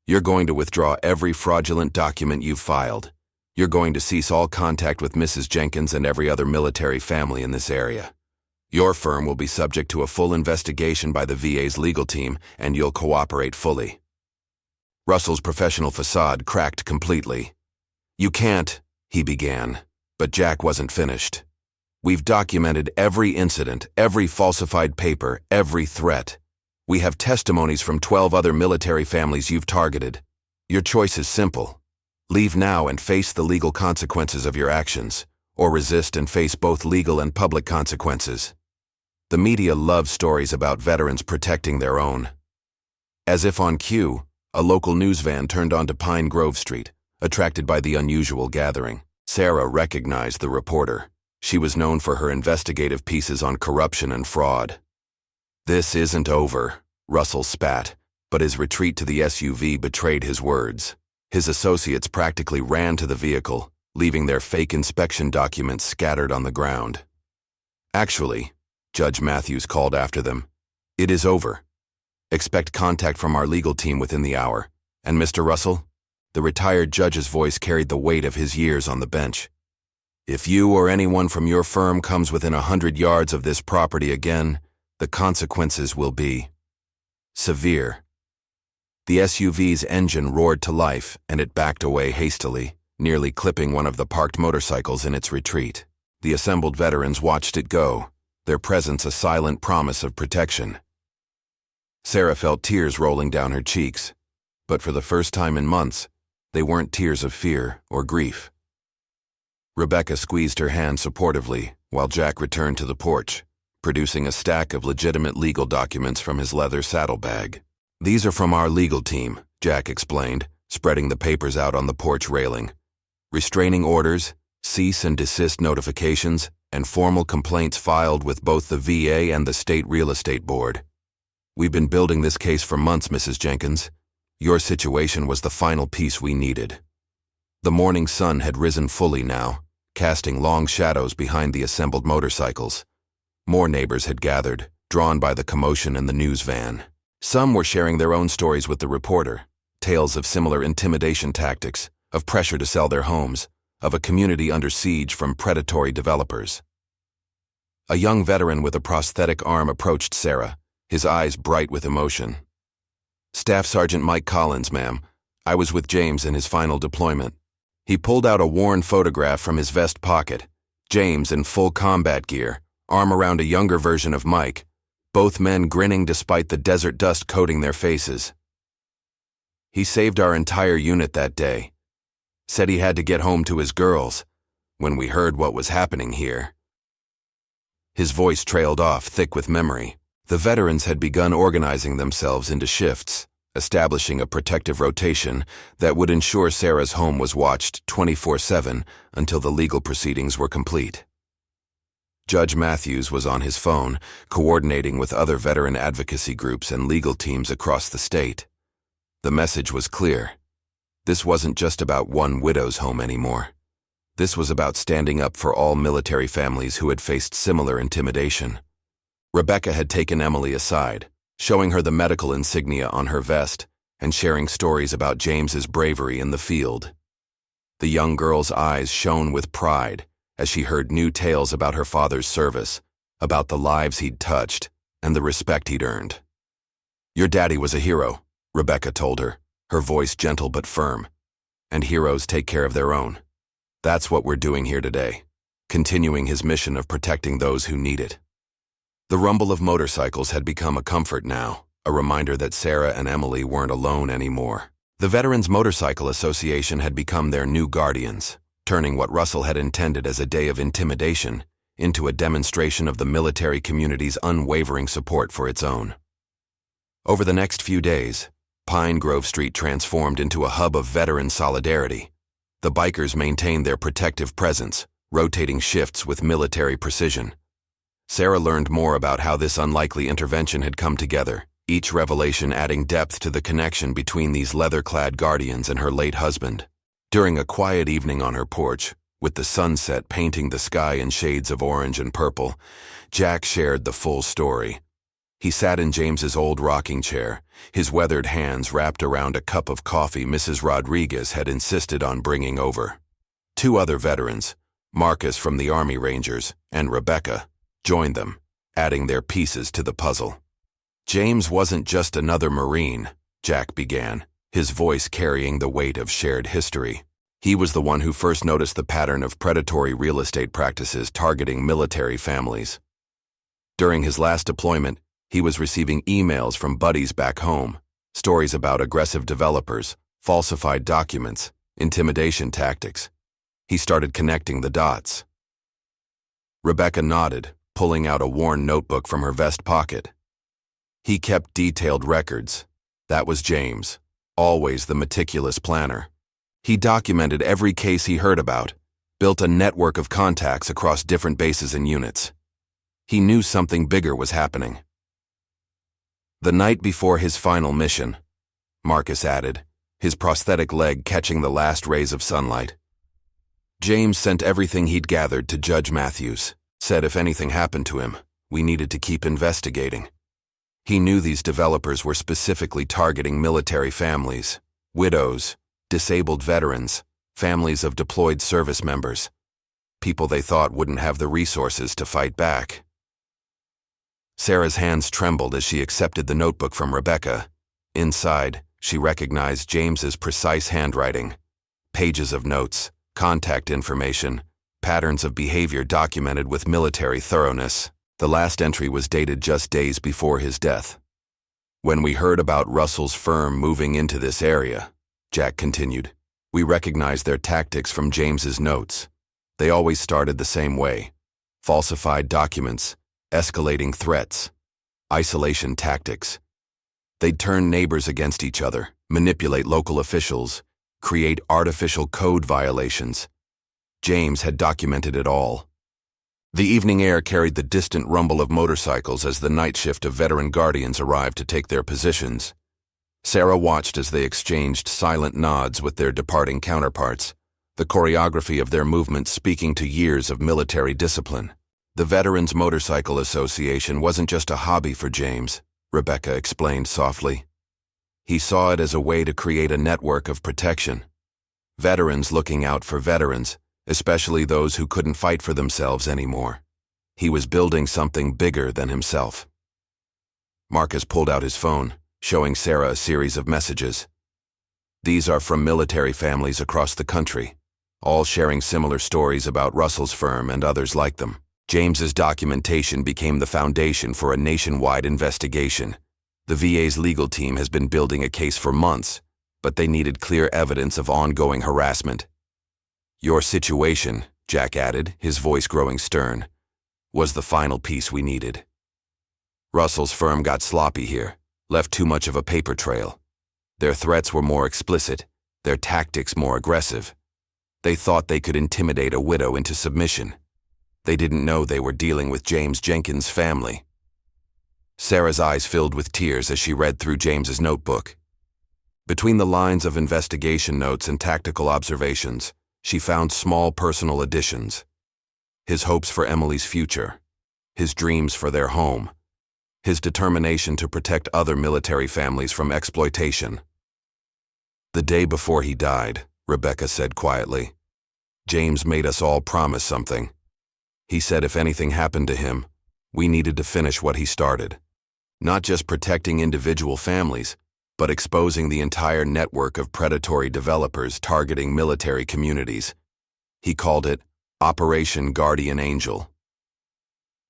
"You're going to withdraw every fraudulent document you've filed. You're going to cease all contact with Mrs. Jenkins and every other military family in this area. Your firm will be subject to a full investigation by the VA's legal team, and you'll cooperate fully." Russell's professional facade cracked completely. "You can't," he began, but Jack wasn't finished. "We've documented every incident, every falsified paper, every threat. We have testimonies from 12 other military families you've targeted. Your choice is simple. Leave now and face the legal consequences of your actions, or resist and face both legal and public consequences." The media loves stories about veterans protecting their own. As if on cue, a local news van turned onto Pine Grove Street, attracted by the unusual gathering. Sarah recognized the reporter. She was known for her investigative pieces on corruption and fraud. "This isn't over," Russell spat, but his retreat to the SUV betrayed his words. His associates practically ran to the vehicle, leaving their fake inspection documents scattered on the ground. "Actually," Judge Matthews called after them, "it is over. Expect contact from our legal team within the hour. And Mr. Russell?" The retired judge's voice carried the weight of his years on the bench. "If you or anyone from your firm comes within 100 yards of this property again, the consequences will be severe." The SUV's engine roared to life, and it backed away hastily, nearly clipping one of the parked motorcycles in its retreat. The assembled veterans watched it go, their presence a silent promise of protection. Sarah felt tears rolling down her cheeks, but for the first time in months, they weren't tears of fear or grief. Rebecca squeezed her hand supportively while Jack returned to the porch, producing a stack of legitimate legal documents from his leather saddlebag. "These are from our legal team," Jack explained, spreading the papers out on the porch railing. "Restraining orders, cease and desist notifications, and formal complaints filed with both the VA and the State Real Estate Board. We've been building this case for months, Mrs. Jenkins. Your situation was the final piece we needed." The morning sun had risen fully now, casting long shadows behind the assembled motorcycles. More neighbors had gathered, drawn by the commotion in the news van. Some were sharing their own stories with the reporter, tales of similar intimidation tactics, of pressure to sell their homes, of a community under siege from predatory developers. A young veteran with a prosthetic arm approached Sarah, his eyes bright with emotion. "Staff Sergeant Mike Collins, ma'am. I was with James in his final deployment." He pulled out a worn photograph from his vest pocket. James in full combat gear, arm around a younger version of Mike, both men grinning despite the desert dust coating their faces. "He saved our entire unit that day. Said he had to get home to his girls when we heard what was happening here." His voice trailed off, thick with memory. The veterans had begun organizing themselves into shifts, establishing a protective rotation that would ensure Sarah's home was watched 24/7 until the legal proceedings were complete. Judge Matthews was on his phone, coordinating with other veteran advocacy groups and legal teams across the state. The message was clear. This wasn't just about one widow's home anymore. This was about standing up for all military families who had faced similar intimidation. Rebecca had taken Emily aside, showing her the medical insignia on her vest and sharing stories about James's bravery in the field. The young girl's eyes shone with pride as she heard new tales about her father's service, about the lives he'd touched, and the respect he'd earned. "Your daddy was a hero," Rebecca told her, her voice gentle but firm. "And heroes take care of their own. That's what we're doing here today, continuing his mission of protecting those who need it." The rumble of motorcycles had become a comfort now, a reminder that Sarah and Emily weren't alone anymore. The Veterans Motorcycle Association had become their new guardians, turning what Russell had intended as a day of intimidation into a demonstration of the military community's unwavering support for its own. Over the next few days, Pine Grove Street transformed into a hub of veteran solidarity. The bikers maintained their protective presence, rotating shifts with military precision. Sarah learned more about how this unlikely intervention had come together, each revelation adding depth to the connection between these leather-clad guardians and her late husband. During a quiet evening on her porch, with the sunset painting the sky in shades of orange and purple, Jack shared the full story. He sat in James's old rocking chair, his weathered hands wrapped around a cup of coffee Mrs. Rodriguez had insisted on bringing over. Two other veterans, Marcus from the Army Rangers and Rebecca, joined them, adding their pieces to the puzzle. "James wasn't just another Marine," Jack began, his voice carrying the weight of shared history. "He was the one who first noticed the pattern of predatory real estate practices targeting military families. During his last deployment, he was receiving emails from buddies back home, stories about aggressive developers, falsified documents, intimidation tactics. He started connecting the dots." Rebecca nodded, pulling out a worn notebook from her vest pocket. "He kept detailed records. That was James, always the meticulous planner. He documented every case he heard about, built a network of contacts across different bases and units. He knew something bigger was happening." "The night before his final mission," Marcus added, his prosthetic leg catching the last rays of sunlight, "James sent everything he'd gathered to Judge Matthews, said if anything happened to him, we needed to keep investigating. He knew these developers were specifically targeting military families, widows, disabled veterans, families of deployed service members, people they thought wouldn't have the resources to fight back." Sarah's hands trembled as she accepted the notebook from Rebecca. Inside, she recognized James's precise handwriting, pages of notes, contact information, patterns of behavior documented with military thoroughness. The last entry was dated just days before his death. "When we heard about Russell's firm moving into this area," Jack continued, "we recognized their tactics from James's notes. They always started the same way: falsified documents, escalating threats, isolation tactics. They'd turn neighbors against each other, manipulate local officials, create artificial code violations. James had documented it all." The evening air carried the distant rumble of motorcycles as the night shift of veteran guardians arrived to take their positions. Sarah watched as they exchanged silent nods with their departing counterparts, the choreography of their movements speaking to years of military discipline. "The Veterans Motorcycle Association wasn't just a hobby for James," Rebecca explained softly. "He saw it as a way to create a network of protection. Veterans looking out for veterans, especially those who couldn't fight for themselves anymore. He was building something bigger than himself." Marcus pulled out his phone, showing Sarah a series of messages. "These are from military families across the country, all sharing similar stories about Russell's firm and others like them. James's documentation became the foundation for a nationwide investigation. The VA's legal team has been building a case for months, but they needed clear evidence of ongoing harassment. Your situation," Jack added, his voice growing stern, "was the final piece we needed. Russell's firm got sloppy here, left too much of a paper trail. Their threats were more explicit, their tactics more aggressive. They thought they could intimidate a widow into submission. They didn't know they were dealing with James Jenkins' family." Sarah's eyes filled with tears as she read through James's notebook. Between the lines of investigation notes and tactical observations, she found small personal additions. His hopes for Emily's future, his dreams for their home, his determination to protect other military families from exploitation. The day before he died, Rebecca said quietly. James made us all promise something. He said if anything happened to him, we needed to finish what he started. Not just protecting individual families, but exposing the entire network of predatory developers targeting military communities. He called it Operation Guardian Angel.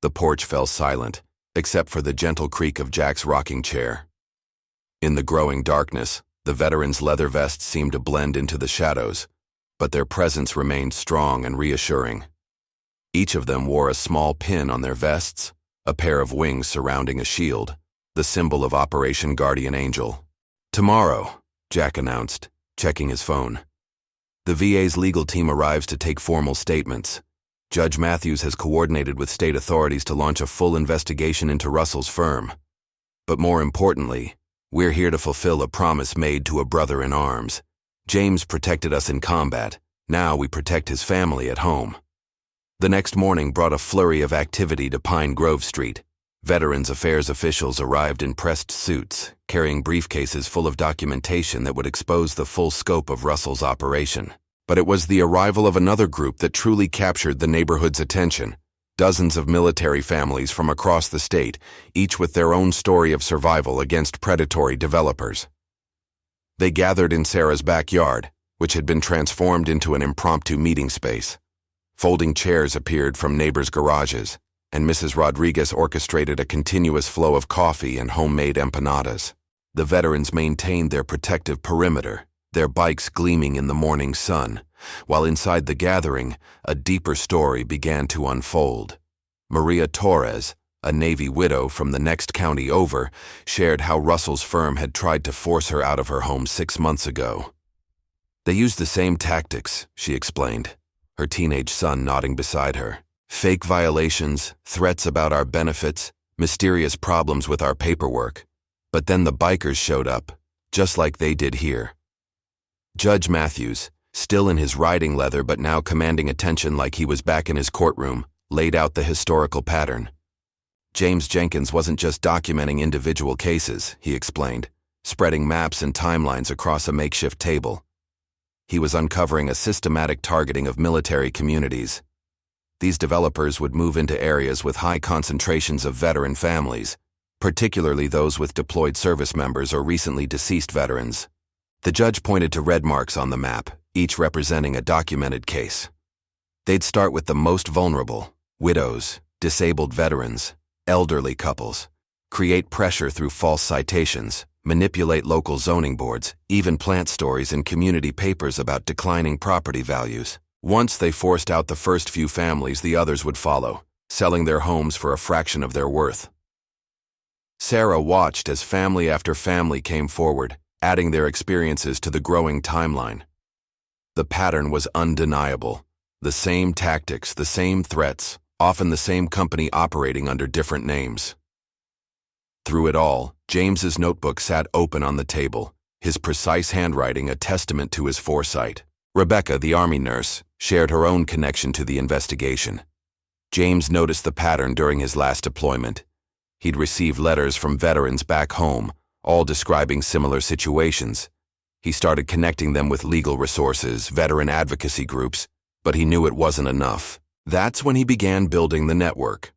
The porch fell silent, except for the gentle creak of Jack's rocking chair. In the growing darkness, the veterans' leather vests seemed to blend into the shadows, but their presence remained strong and reassuring. Each of them wore a small pin on their vests, a pair of wings surrounding a shield, the symbol of Operation Guardian Angel. Tomorrow, Jack announced, checking his phone. The VA's legal team arrives to take formal statements. Judge Matthews has coordinated with state authorities to launch a full investigation into Russell's firm. But more importantly, we're here to fulfill a promise made to a brother in arms. James protected us in combat. Now we protect his family at home. The next morning brought a flurry of activity to Pine Grove Street. Veterans Affairs officials arrived in pressed suits, carrying briefcases full of documentation that would expose the full scope of Russell's operation. But it was the arrival of another group that truly captured the neighborhood's attention. Dozens of military families from across the state, each with their own story of survival against predatory developers. They gathered in Sarah's backyard, which had been transformed into an impromptu meeting space. Folding chairs appeared from neighbors' garages, and Mrs. Rodriguez orchestrated a continuous flow of coffee and homemade empanadas. The veterans maintained their protective perimeter, their bikes gleaming in the morning sun, while inside the gathering, a deeper story began to unfold. Maria Torres, a Navy widow from the next county over, shared how Russell's firm had tried to force her out of her home 6 months ago. They used the same tactics, she explained, her teenage son nodding beside her. Fake violations, threats about our benefits, mysterious problems with our paperwork. But then the bikers showed up, just like they did here. Judge Matthews, still in his riding leather but now commanding attention like he was back in his courtroom, laid out the historical pattern. James Jenkins wasn't just documenting individual cases, he explained, spreading maps and timelines across a makeshift table. He was uncovering a systematic targeting of military communities. These developers would move into areas with high concentrations of veteran families, particularly those with deployed service members or recently deceased veterans. The judge pointed to red marks on the map, each representing a documented case. They'd start with the most vulnerable: widows, disabled veterans, elderly couples, create pressure through false citations, manipulate local zoning boards, even plant stories in community papers about declining property values. Once they forced out the first few families, the others would follow, selling their homes for a fraction of their worth. Sarah watched as family after family came forward, adding their experiences to the growing timeline. The pattern was undeniable. The same tactics, the same threats, often the same company operating under different names. Through it all, James's notebook sat open on the table, his precise handwriting a testament to his foresight. Rebecca, the Army nurse, shared her own connection to the investigation. James noticed the pattern during his last deployment. He'd received letters from veterans back home, all describing similar situations. He started connecting them with legal resources, veteran advocacy groups, but he knew it wasn't enough. That's when he began building the network.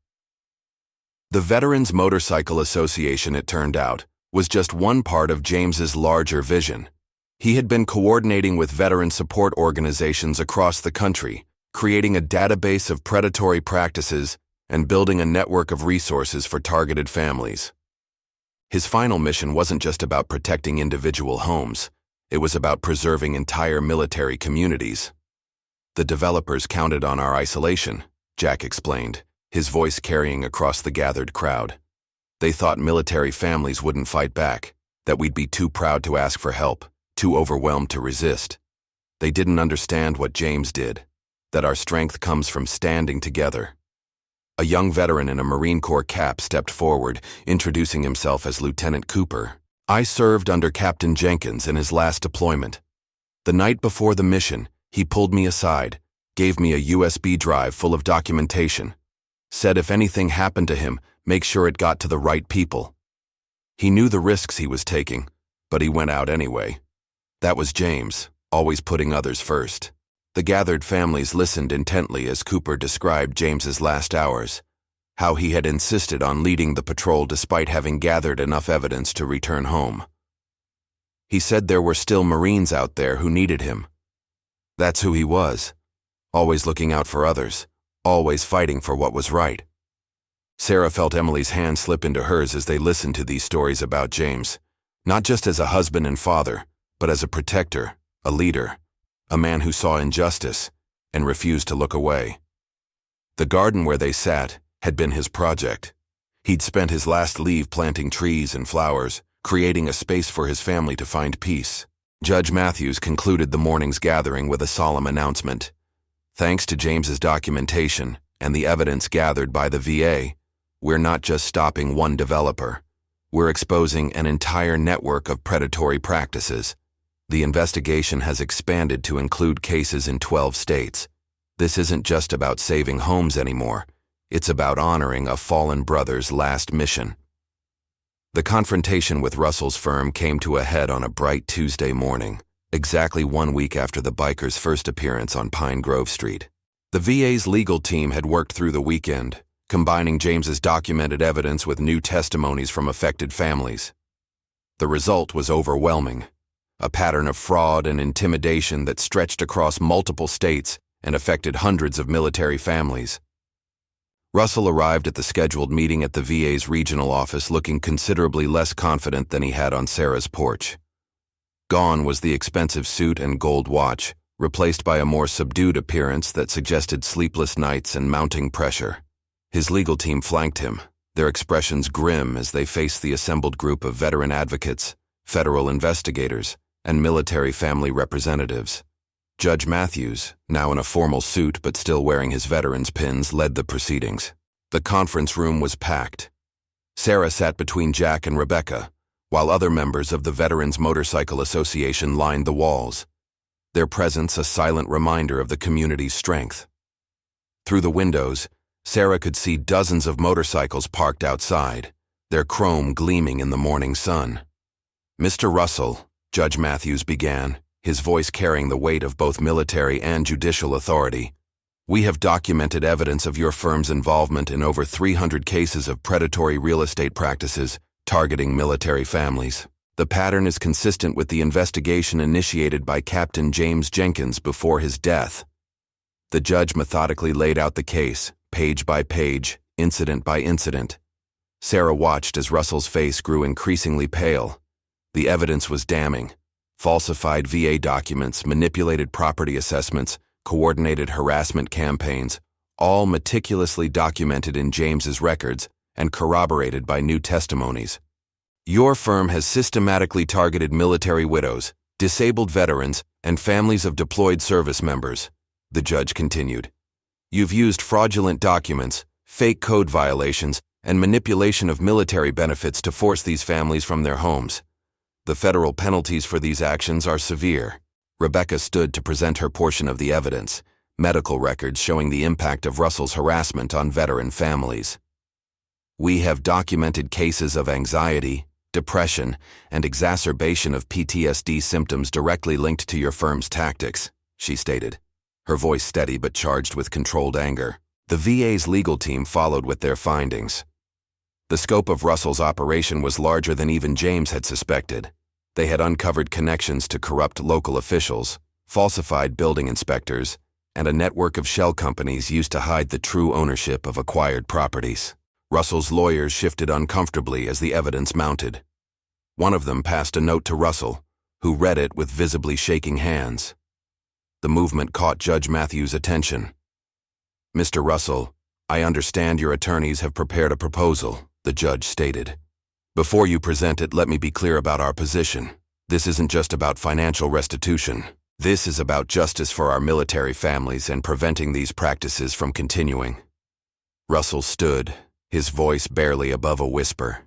The Veterans Motorcycle Association, it turned out, was just one part of James's larger vision. He had been coordinating with veteran support organizations across the country, creating a database of predatory practices and building a network of resources for targeted families. His final mission wasn't just about protecting individual homes. It was about preserving entire military communities. The developers counted on our isolation, Jack explained, his voice carrying across the gathered crowd. They thought military families wouldn't fight back, that we'd be too proud to ask for help, too overwhelmed to resist. They didn't understand what James did, that our strength comes from standing together. A young veteran in a Marine Corps cap stepped forward, introducing himself as Lieutenant Cooper. I served under Captain Jenkins in his last deployment. The night before the mission, he pulled me aside, gave me a USB drive full of documentation, said if anything happened to him, make sure it got to the right people. He knew the risks he was taking, but he went out anyway. That was James, always putting others first. The gathered families listened intently as Cooper described James's last hours, how he had insisted on leading the patrol despite having gathered enough evidence to return home. He said there were still Marines out there who needed him. That's who he was, always looking out for others, always fighting for what was right. Sarah felt Emily's hand slip into hers as they listened to these stories about James, not just as a husband and father, but as a protector, a leader, a man who saw injustice and refused to look away. The garden where they sat had been his project. He'd spent his last leave planting trees and flowers, creating a space for his family to find peace. Judge Matthews concluded the morning's gathering with a solemn announcement. Thanks to James's documentation and the evidence gathered by the VA, we're not just stopping one developer. We're exposing an entire network of predatory practices. The investigation has expanded to include cases in 12 states. This isn't just about saving homes anymore. It's about honoring a fallen brother's last mission. The confrontation with Russell's firm came to a head on a bright Tuesday morning, exactly 1 week after the bikers' first appearance on Pine Grove Street. The VA's legal team had worked through the weekend, combining James's documented evidence with new testimonies from affected families. The result was overwhelming, a pattern of fraud and intimidation that stretched across multiple states and affected hundreds of military families. Russell arrived at the scheduled meeting at the VA's regional office looking considerably less confident than he had on Sarah's porch. Gone was the expensive suit and gold watch, replaced by a more subdued appearance that suggested sleepless nights and mounting pressure. His legal team flanked him, their expressions grim as they faced the assembled group of veteran advocates, federal investigators, and military family representatives. Judge Matthews, now in a formal suit but still wearing his veteran's pins, led the proceedings. The conference room was packed. Sarah sat between Jack and Rebecca, while other members of the Veterans Motorcycle Association lined the walls, their presence a silent reminder of the community's strength. Through the windows, Sarah could see dozens of motorcycles parked outside, their chrome gleaming in the morning sun. "Mr. Russell," Judge Matthews began, his voice carrying the weight of both military and judicial authority, "we have documented evidence of your firm's involvement in over 300 cases of predatory real estate practices targeting military families. The pattern is consistent with the investigation initiated by Captain James Jenkins before his death." The judge methodically laid out the case, page by page, incident by incident. Sarah watched as Russell's face grew increasingly pale. The evidence was damning. Falsified VA documents, manipulated property assessments, coordinated harassment campaigns, all meticulously documented in James's records and corroborated by new testimonies. "Your firm has systematically targeted military widows, disabled veterans, and families of deployed service members," the judge continued. "You've used fraudulent documents, fake code violations, and manipulation of military benefits to force these families from their homes. The federal penalties for these actions are severe." Rebecca stood to present her portion of the evidence, medical records showing the impact of Russell's harassment on veteran families. "We have documented cases of anxiety, depression, and exacerbation of PTSD symptoms directly linked to your firm's tactics," she stated, her voice steady but charged with controlled anger. The VA's legal team followed with their findings. The scope of Russell's operation was larger than even James had suspected. They had uncovered connections to corrupt local officials, falsified building inspectors, and a network of shell companies used to hide the true ownership of acquired properties. Russell's lawyers shifted uncomfortably as the evidence mounted. One of them passed a note to Russell, who read it with visibly shaking hands. The movement caught Judge Matthews' attention. "Mr. Russell, I understand your attorneys have prepared a proposal," the judge stated. "Before you present it, let me be clear about our position. This isn't just about financial restitution. This is about justice for our military families and preventing these practices from continuing." Russell stood, his voice barely above a whisper.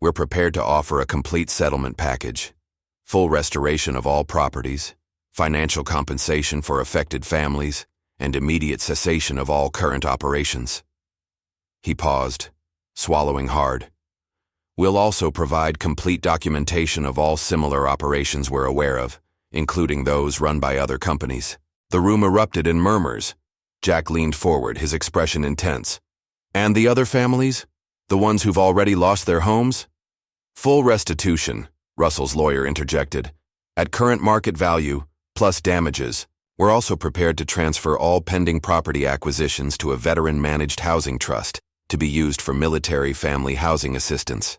"We're prepared to offer a complete settlement package, full restoration of all properties, financial compensation for affected families, and immediate cessation of all current operations." He paused, swallowing hard. "We'll also provide complete documentation of all similar operations we're aware of, including those run by other companies. The room erupted in murmurs. Jack leaned forward, his expression intense. "And the other families? The ones who've already lost their homes?" "Full restitution," Russell's lawyer interjected. "At current market value, plus damages. We're also prepared to transfer all pending property acquisitions to a veteran-managed housing trust to be used for military family housing assistance."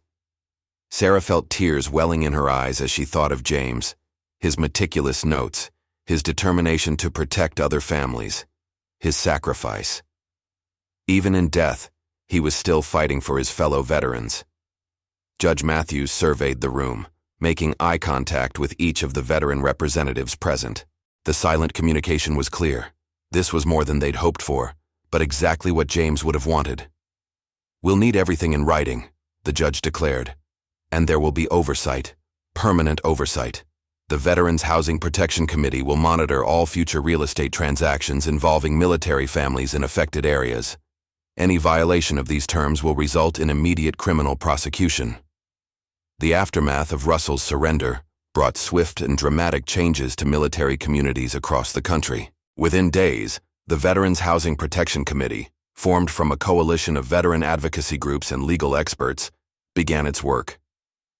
Sarah felt tears welling in her eyes as she thought of James, his meticulous notes, his determination to protect other families, his sacrifice. Even in death, he was still fighting for his fellow veterans. Judge Matthews surveyed the room, making eye contact with each of the veteran representatives present. The silent communication was clear. This was more than they'd hoped for, but exactly what James would have wanted. "We'll need everything in writing," the judge declared. "And there will be oversight, permanent oversight. The Veterans Housing Protection Committee will monitor all future real estate transactions involving military families in affected areas. Any violation of these terms will result in immediate criminal prosecution." The aftermath of Russell's surrender brought swift and dramatic changes to military communities across the country. Within days, the Veterans Housing Protection Committee, formed from a coalition of veteran advocacy groups and legal experts, began its work.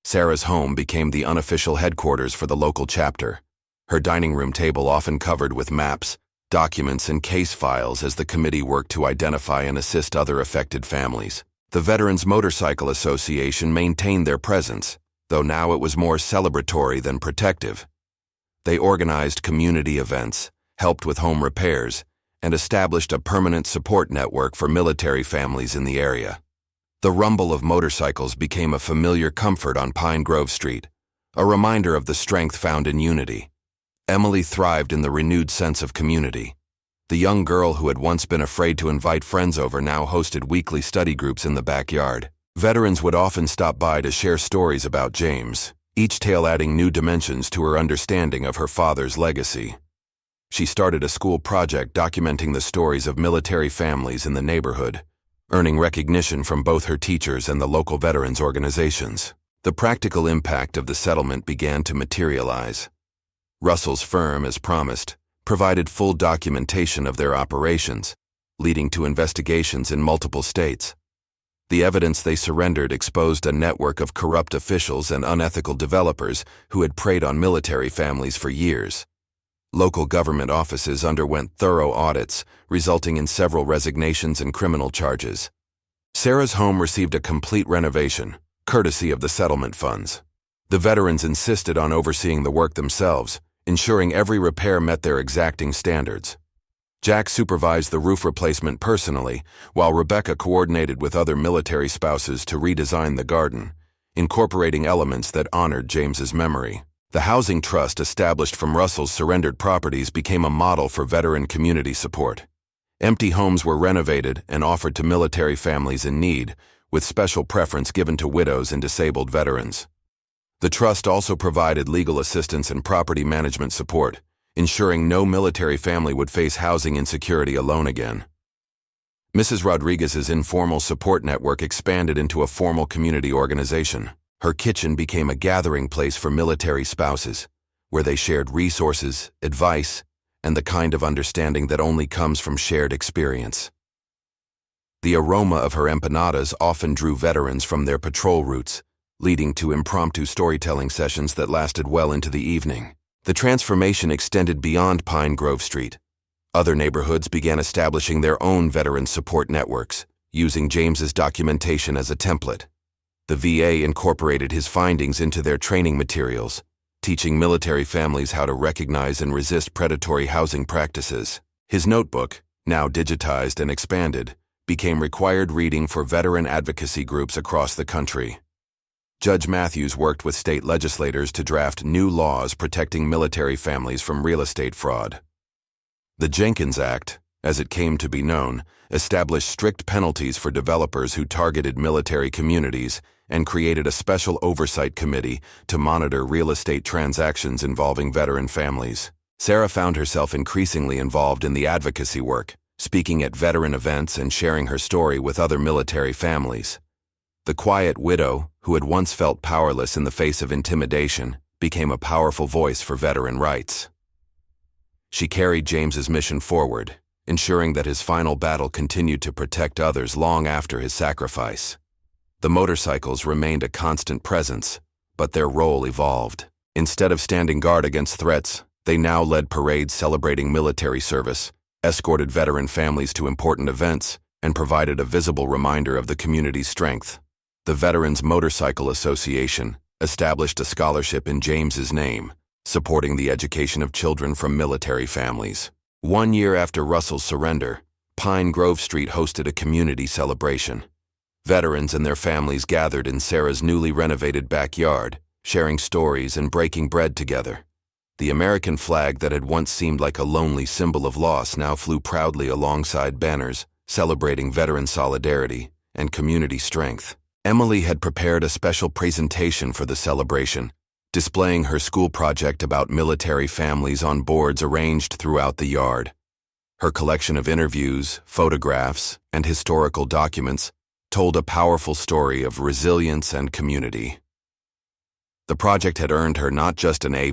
Sarah's home became the unofficial headquarters for the local chapter, her dining room table often covered with maps, documents, and case files as the committee worked to identify and assist other affected families. The Veterans Motorcycle Association maintained their presence, though now it was more celebratory than protective. They organized community events, helped with home repairs, and established a permanent support network for military families in the area. The rumble of motorcycles became a familiar comfort on Pine Grove Street, a reminder of the strength found in unity. Emily thrived in the renewed sense of community. The young girl who had once been afraid to invite friends over now hosted weekly study groups in the backyard. Veterans would often stop by to share stories about James, each tale adding new dimensions to her understanding of her father's legacy. She started a school project documenting the stories of military families in the neighborhood, earning recognition from both her teachers and the local veterans organizations. The practical impact of the settlement began to materialize. Russell's firm, as promised, provided full documentation of their operations, leading to investigations in multiple states. The evidence they surrendered exposed a network of corrupt officials and unethical developers who had preyed on military families for years. Local government offices underwent thorough audits, resulting in several resignations and criminal charges. Sarah's home received a complete renovation, courtesy of the settlement funds. The veterans insisted on overseeing the work themselves, ensuring every repair met their exacting standards. Jack supervised the roof replacement personally, while Rebecca coordinated with other military spouses to redesign the garden, incorporating elements that honored James's memory. The housing trust established from Russell's surrendered properties became a model for veteran community support. Empty homes were renovated and offered to military families in need, with special preference given to widows and disabled veterans. The trust also provided legal assistance and property management support, ensuring no military family would face housing insecurity alone again. Mrs. Rodriguez's informal support network expanded into a formal community organization. Her kitchen became a gathering place for military spouses, where they shared resources, advice, and the kind of understanding that only comes from shared experience. The aroma of her empanadas often drew veterans from their patrol routes, leading to impromptu storytelling sessions that lasted well into the evening. The transformation extended beyond Pine Grove Street. Other neighborhoods began establishing their own veteran support networks, using James's documentation as a template. The VA incorporated his findings into their training materials, teaching military families how to recognize and resist predatory housing practices. His notebook, now digitized and expanded, became required reading for veteran advocacy groups across the country. Judge Matthews worked with state legislators to draft new laws protecting military families from real estate fraud. The Jenkins Act, as it came to be known, established strict penalties for developers who targeted military communities and created a special oversight committee to monitor real estate transactions involving veteran families. Sarah found herself increasingly involved in the advocacy work, speaking at veteran events and sharing her story with other military families. The quiet widow, who had once felt powerless in the face of intimidation, became a powerful voice for veteran rights. She carried James's mission forward, ensuring that his final battle continued to protect others long after his sacrifice. The motorcycles remained a constant presence, but their role evolved. Instead of standing guard against threats, they now led parades celebrating military service, escorted veteran families to important events, and provided a visible reminder of the community's strength. The Veterans Motorcycle Association established a scholarship in James's name, supporting the education of children from military families. 1 year after Russell's surrender, Pine Grove Street hosted a community celebration. Veterans and their families gathered in Sarah's newly renovated backyard, sharing stories and breaking bread together. The American flag that had once seemed like a lonely symbol of loss now flew proudly alongside banners, celebrating veteran solidarity and community strength. Emily had prepared a special presentation for the celebration, displaying her school project about military families on boards arranged throughout the yard. Her collection of interviews, photographs, and historical documents told a powerful story of resilience and community. The project had earned her not just an A+,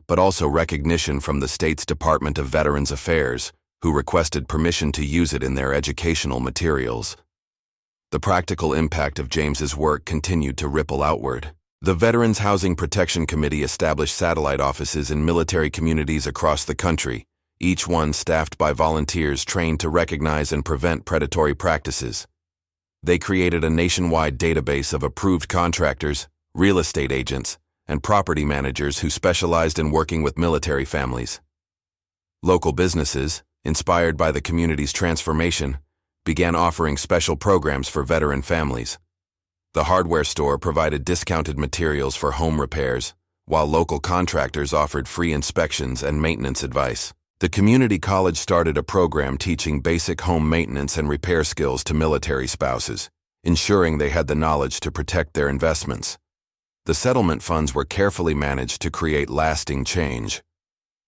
but also recognition from the state's Department of Veterans Affairs, who requested permission to use it in their educational materials. The practical impact of James's work continued to ripple outward. The Veterans Housing Protection Committee established satellite offices in military communities across the country, each one staffed by volunteers trained to recognize and prevent predatory practices. They created a nationwide database of approved contractors, real estate agents, and property managers who specialized in working with military families. Local businesses, inspired by the community's transformation, began offering special programs for veteran families. The hardware store provided discounted materials for home repairs, while local contractors offered free inspections and maintenance advice. The community college started a program teaching basic home maintenance and repair skills to military spouses, ensuring they had the knowledge to protect their investments. The settlement funds were carefully managed to create lasting change.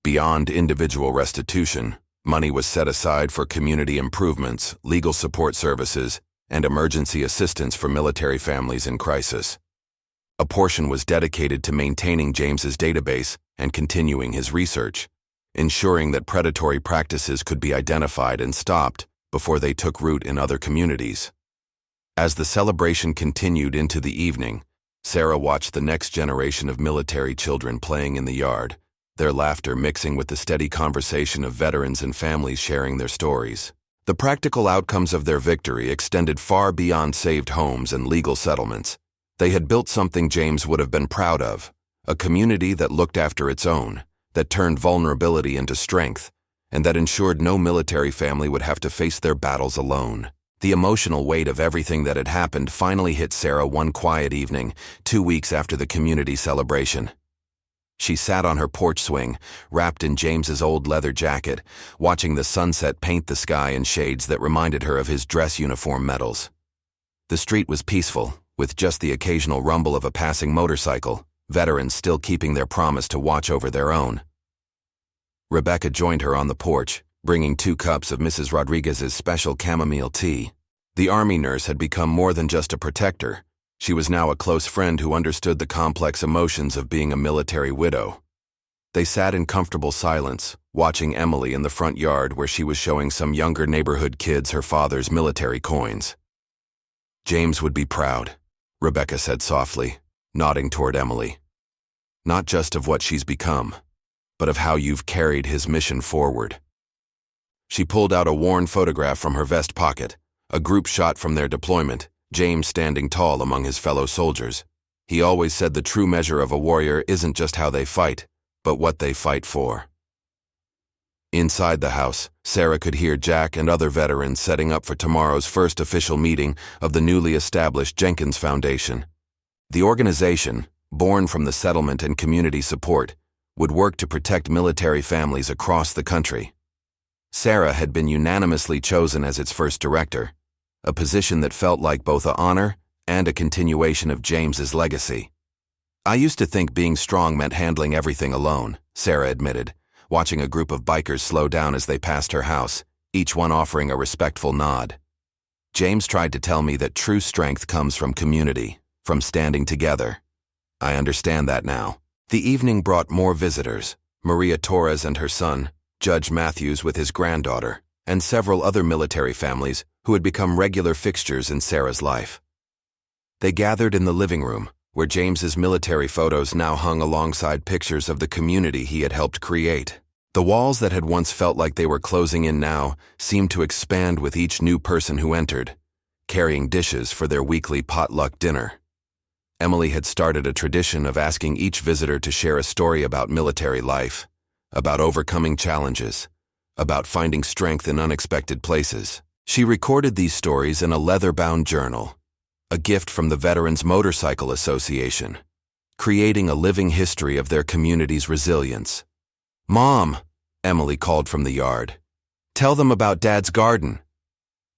Beyond individual restitution, money was set aside for community improvements, legal support services, and emergency assistance for military families in crisis. A portion was dedicated to maintaining James's database and continuing his research, ensuring that predatory practices could be identified and stopped before they took root in other communities. As the celebration continued into the evening, Sarah watched the next generation of military children playing in the yard, their laughter mixing with the steady conversation of veterans and families sharing their stories. The practical outcomes of their victory extended far beyond saved homes and legal settlements. They had built something James would have been proud of, a community that looked after its own, that turned vulnerability into strength, and that ensured no military family would have to face their battles alone. The emotional weight of everything that had happened finally hit Sarah one quiet evening, 2 weeks after the community celebration. She sat on her porch swing, wrapped in James's old leather jacket, watching the sunset paint the sky in shades that reminded her of his dress uniform medals. The street was peaceful, with just the occasional rumble of a passing motorcycle, veterans still keeping their promise to watch over their own. Rebecca joined her on the porch, bringing 2 cups of Mrs. Rodriguez's special chamomile tea. The Army nurse had become more than just a protector. She was now a close friend who understood the complex emotions of being a military widow. They sat in comfortable silence, watching Emily in the front yard where she was showing some younger neighborhood kids her father's military coins. "James would be proud," Rebecca said softly, nodding toward Emily. "Not just of what she's become, but of how you've carried his mission forward." She pulled out a worn photograph from her vest pocket, a group shot from their deployment, James standing tall among his fellow soldiers. He always said the true measure of a warrior isn't just how they fight, but what they fight for. Inside the house, Sarah could hear Jack and other veterans setting up for tomorrow's first official meeting of the newly established Jenkins Foundation. The organization, born from the settlement and community support, would work to protect military families across the country. Sarah had been unanimously chosen as its first director, a position that felt like both an honor and a continuation of James's legacy. "I used to think being strong meant handling everything alone," Sarah admitted, watching a group of bikers slow down as they passed her house, each one offering a respectful nod. "James tried to tell me that true strength comes from community, from standing together. I understand that now," The evening brought more visitors: Maria Torres and her son, Judge Matthews with his granddaughter, and several other military families who had become regular fixtures in Sarah's life. They gathered in the living room, where James's military photos now hung alongside pictures of the community he had helped create. The walls that had once felt like they were closing in now seemed to expand with each new person who entered, carrying dishes for their weekly potluck dinner. Emily had started a tradition of asking each visitor to share a story about military life, about overcoming challenges, about finding strength in unexpected places. She recorded these stories in a leather-bound journal, a gift from the Veterans Motorcycle Association, creating a living history of their community's resilience. "Mom," Emily called from the yard, "tell them about Dad's garden."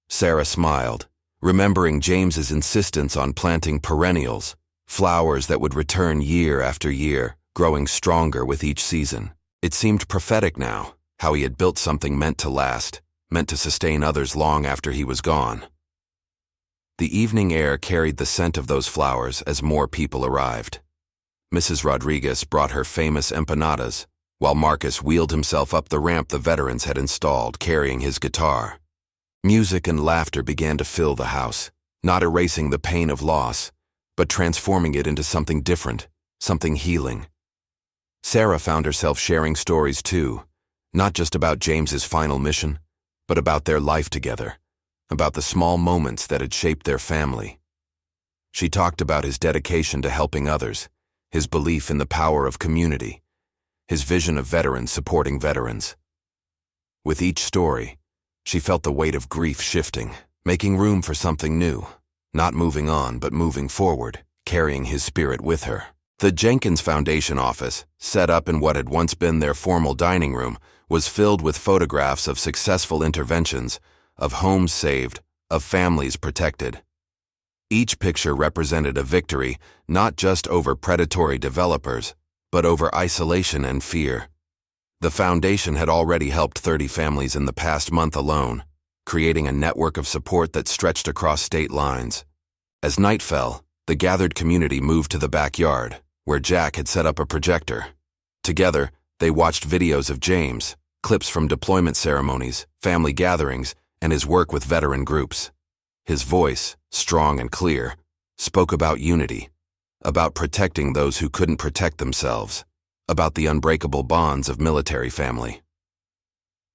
Sarah smiled, remembering James's insistence on planting perennials, flowers that would return year after year, growing stronger with each season. It seemed prophetic now, how he had built something meant to last, meant to sustain others long after he was gone. The evening air carried the scent of those flowers as more people arrived. Mrs. Rodriguez brought her famous empanadas, while Marcus wheeled himself up the ramp the veterans had installed, carrying his guitar. Music and laughter began to fill the house, not erasing the pain of loss, but transforming it into something different, something healing. Sarah found herself sharing stories too, not just about James's final mission, but about their life together, about the small moments that had shaped their family. She talked about his dedication to helping others, his belief in the power of community, his vision of veterans supporting veterans. With each story, she felt the weight of grief shifting, making room for something new, not moving on but moving forward, carrying his spirit with her. The Jenkins Foundation office, set up in what had once been their formal dining room, was filled with photographs of successful interventions, of homes saved, of families protected. Each picture represented a victory, not just over predatory developers, but over isolation and fear. The foundation had already helped 30 families in the past month alone, creating a network of support that stretched across state lines. As night fell, the gathered community moved to the backyard, where Jack had set up a projector. Together, they watched videos of James, clips from deployment ceremonies, family gatherings, and his work with veteran groups. His voice, strong and clear, spoke about unity, about protecting those who couldn't protect themselves, about the unbreakable bonds of military family.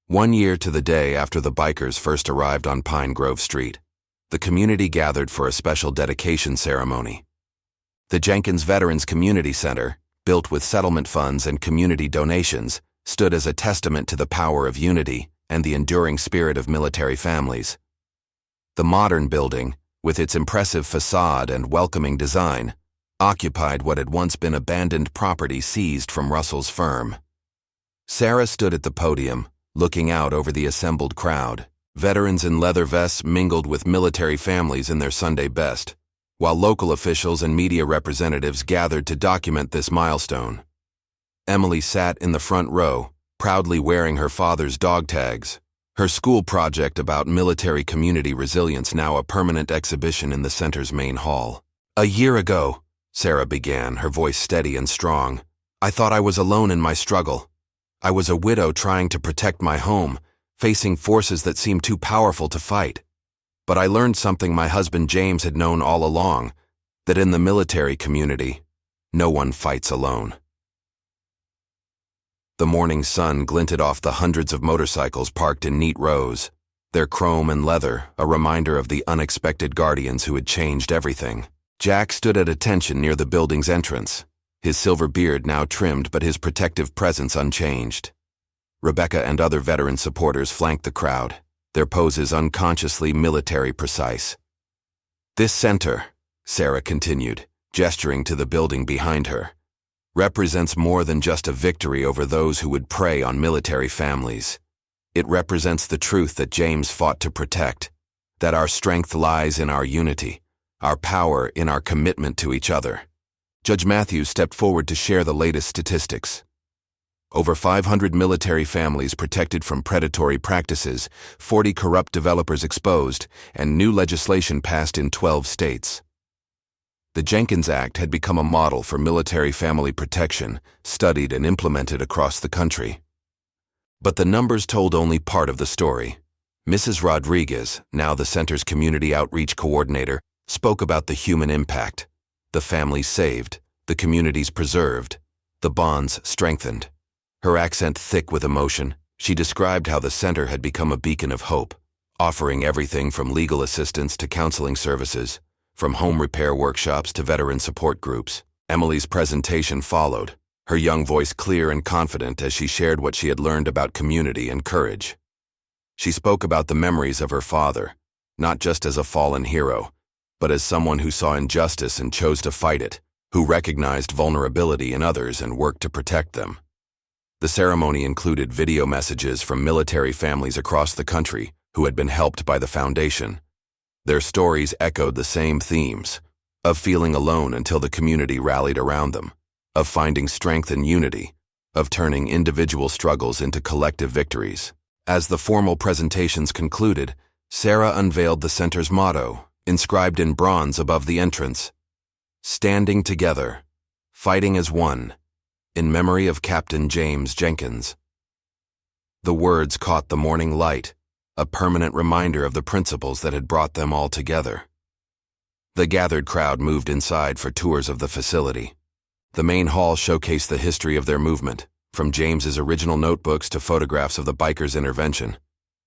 1 year to the day after the bikers first arrived on Pine Grove Street, the community gathered for a special dedication ceremony. The Jenkins Veterans Community Center, built with settlement funds and community donations, stood as a testament to the power of unity and the enduring spirit of military families. The modern building, with its impressive facade and welcoming design, occupied what had once been abandoned property seized from Russell's firm. Sarah stood at the podium, looking out over the assembled crowd. Veterans in leather vests mingled with military families in their Sunday best, while local officials and media representatives gathered to document this milestone. Emily sat in the front row, proudly wearing her father's dog tags, her school project about military community resilience now a permanent exhibition in the center's main hall. "A year ago," Sarah began, her voice steady and strong, "I thought I was alone in my struggle. I was a widow trying to protect my home, facing forces that seemed too powerful to fight. But I learned something my husband James had known all along, that in the military community, no one fights alone." The morning sun glinted off the hundreds of motorcycles parked in neat rows, their chrome and leather a reminder of the unexpected guardians who had changed everything. Jack stood at attention near the building's entrance, his silver beard now trimmed but his protective presence unchanged. Rebecca and other veteran supporters flanked the crowd, their poses unconsciously military precise. "This center," Sarah continued, gesturing to the building behind her, "represents more than just a victory over those who would prey on military families. It represents the truth that James fought to protect, that our strength lies in our unity, our power in our commitment to each other." Judge Matthews stepped forward to share the latest statistics. Over 500 military families protected from predatory practices, 40 corrupt developers exposed, and new legislation passed in 12 states. The Jenkins Act had become a model for military family protection, studied and implemented across the country. But the numbers told only part of the story. Mrs. Rodriguez, now the center's community outreach coordinator, spoke about the human impact. The families saved, the communities preserved, the bonds strengthened. Her accent thick with emotion, she described how the center had become a beacon of hope, offering everything from legal assistance to counseling services, from home repair workshops to veteran support groups. Emily's presentation followed, her young voice clear and confident as she shared what she had learned about community and courage. She spoke about the memories of her father, not just as a fallen hero, but as someone who saw injustice and chose to fight it, who recognized vulnerability in others and worked to protect them. The ceremony included video messages from military families across the country who had been helped by the foundation. Their stories echoed the same themes, of feeling alone until the community rallied around them, of finding strength and unity, of turning individual struggles into collective victories. As the formal presentations concluded, Sarah unveiled the center's motto, inscribed in bronze above the entrance: "Standing together, fighting as one, in memory of Captain James Jenkins." The words caught the morning light, a permanent reminder of the principles that had brought them all together. The gathered crowd moved inside for tours of the facility. The main hall showcased the history of their movement, from James's original notebooks to photographs of the bikers' intervention,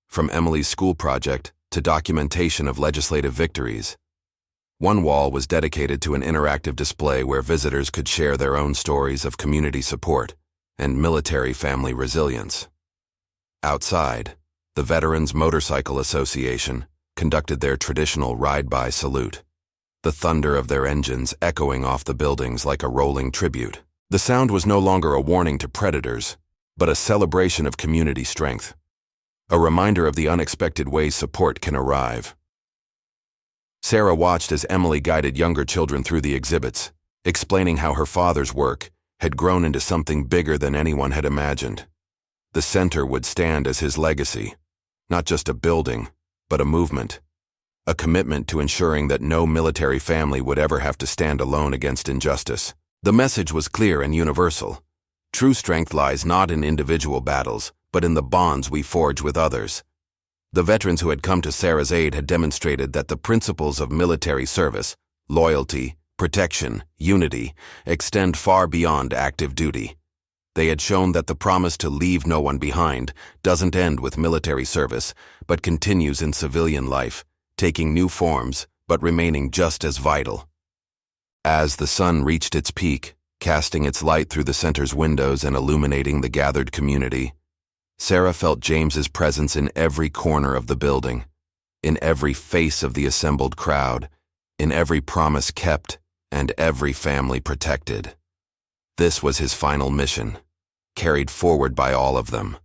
from Emily's school project to documentation of legislative victories. One wall was dedicated to an interactive display where visitors could share their own stories of community support and military family resilience. Outside, the Veterans Motorcycle Association conducted their traditional ride-by salute, the thunder of their engines echoing off the buildings like a rolling tribute. The sound was no longer a warning to predators, but a celebration of community strength, a reminder of the unexpected ways support can arrive. Sarah watched as Emily guided younger children through the exhibits, explaining how her father's work had grown into something bigger than anyone had imagined. The center would stand as his legacy, not just a building, but a movement, a commitment to ensuring that no military family would ever have to stand alone against injustice. The message was clear and universal. True strength lies not in individual battles, but in the bonds we forge with others. The veterans who had come to Sarah's aid had demonstrated that the principles of military service, loyalty, protection, unity, extend far beyond active duty. They had shown that the promise to leave no one behind doesn't end with military service, but continues in civilian life, taking new forms, but remaining just as vital. As the sun reached its peak, casting its light through the center's windows and illuminating the gathered community, Sarah felt James's presence in every corner of the building, in every face of the assembled crowd, in every promise kept, and every family protected. This was his final mission, carried forward by all of them,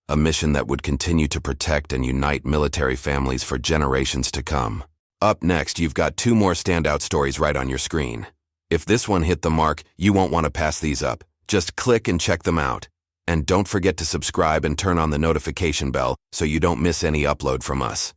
a mission that would continue to protect and unite military families for generations to come. Up next, you've got 2 more standout stories right on your screen. If this one hit the mark, you won't want to pass these up. Just click and check them out. And don't forget to subscribe and turn on the notification bell so you don't miss any upload from us.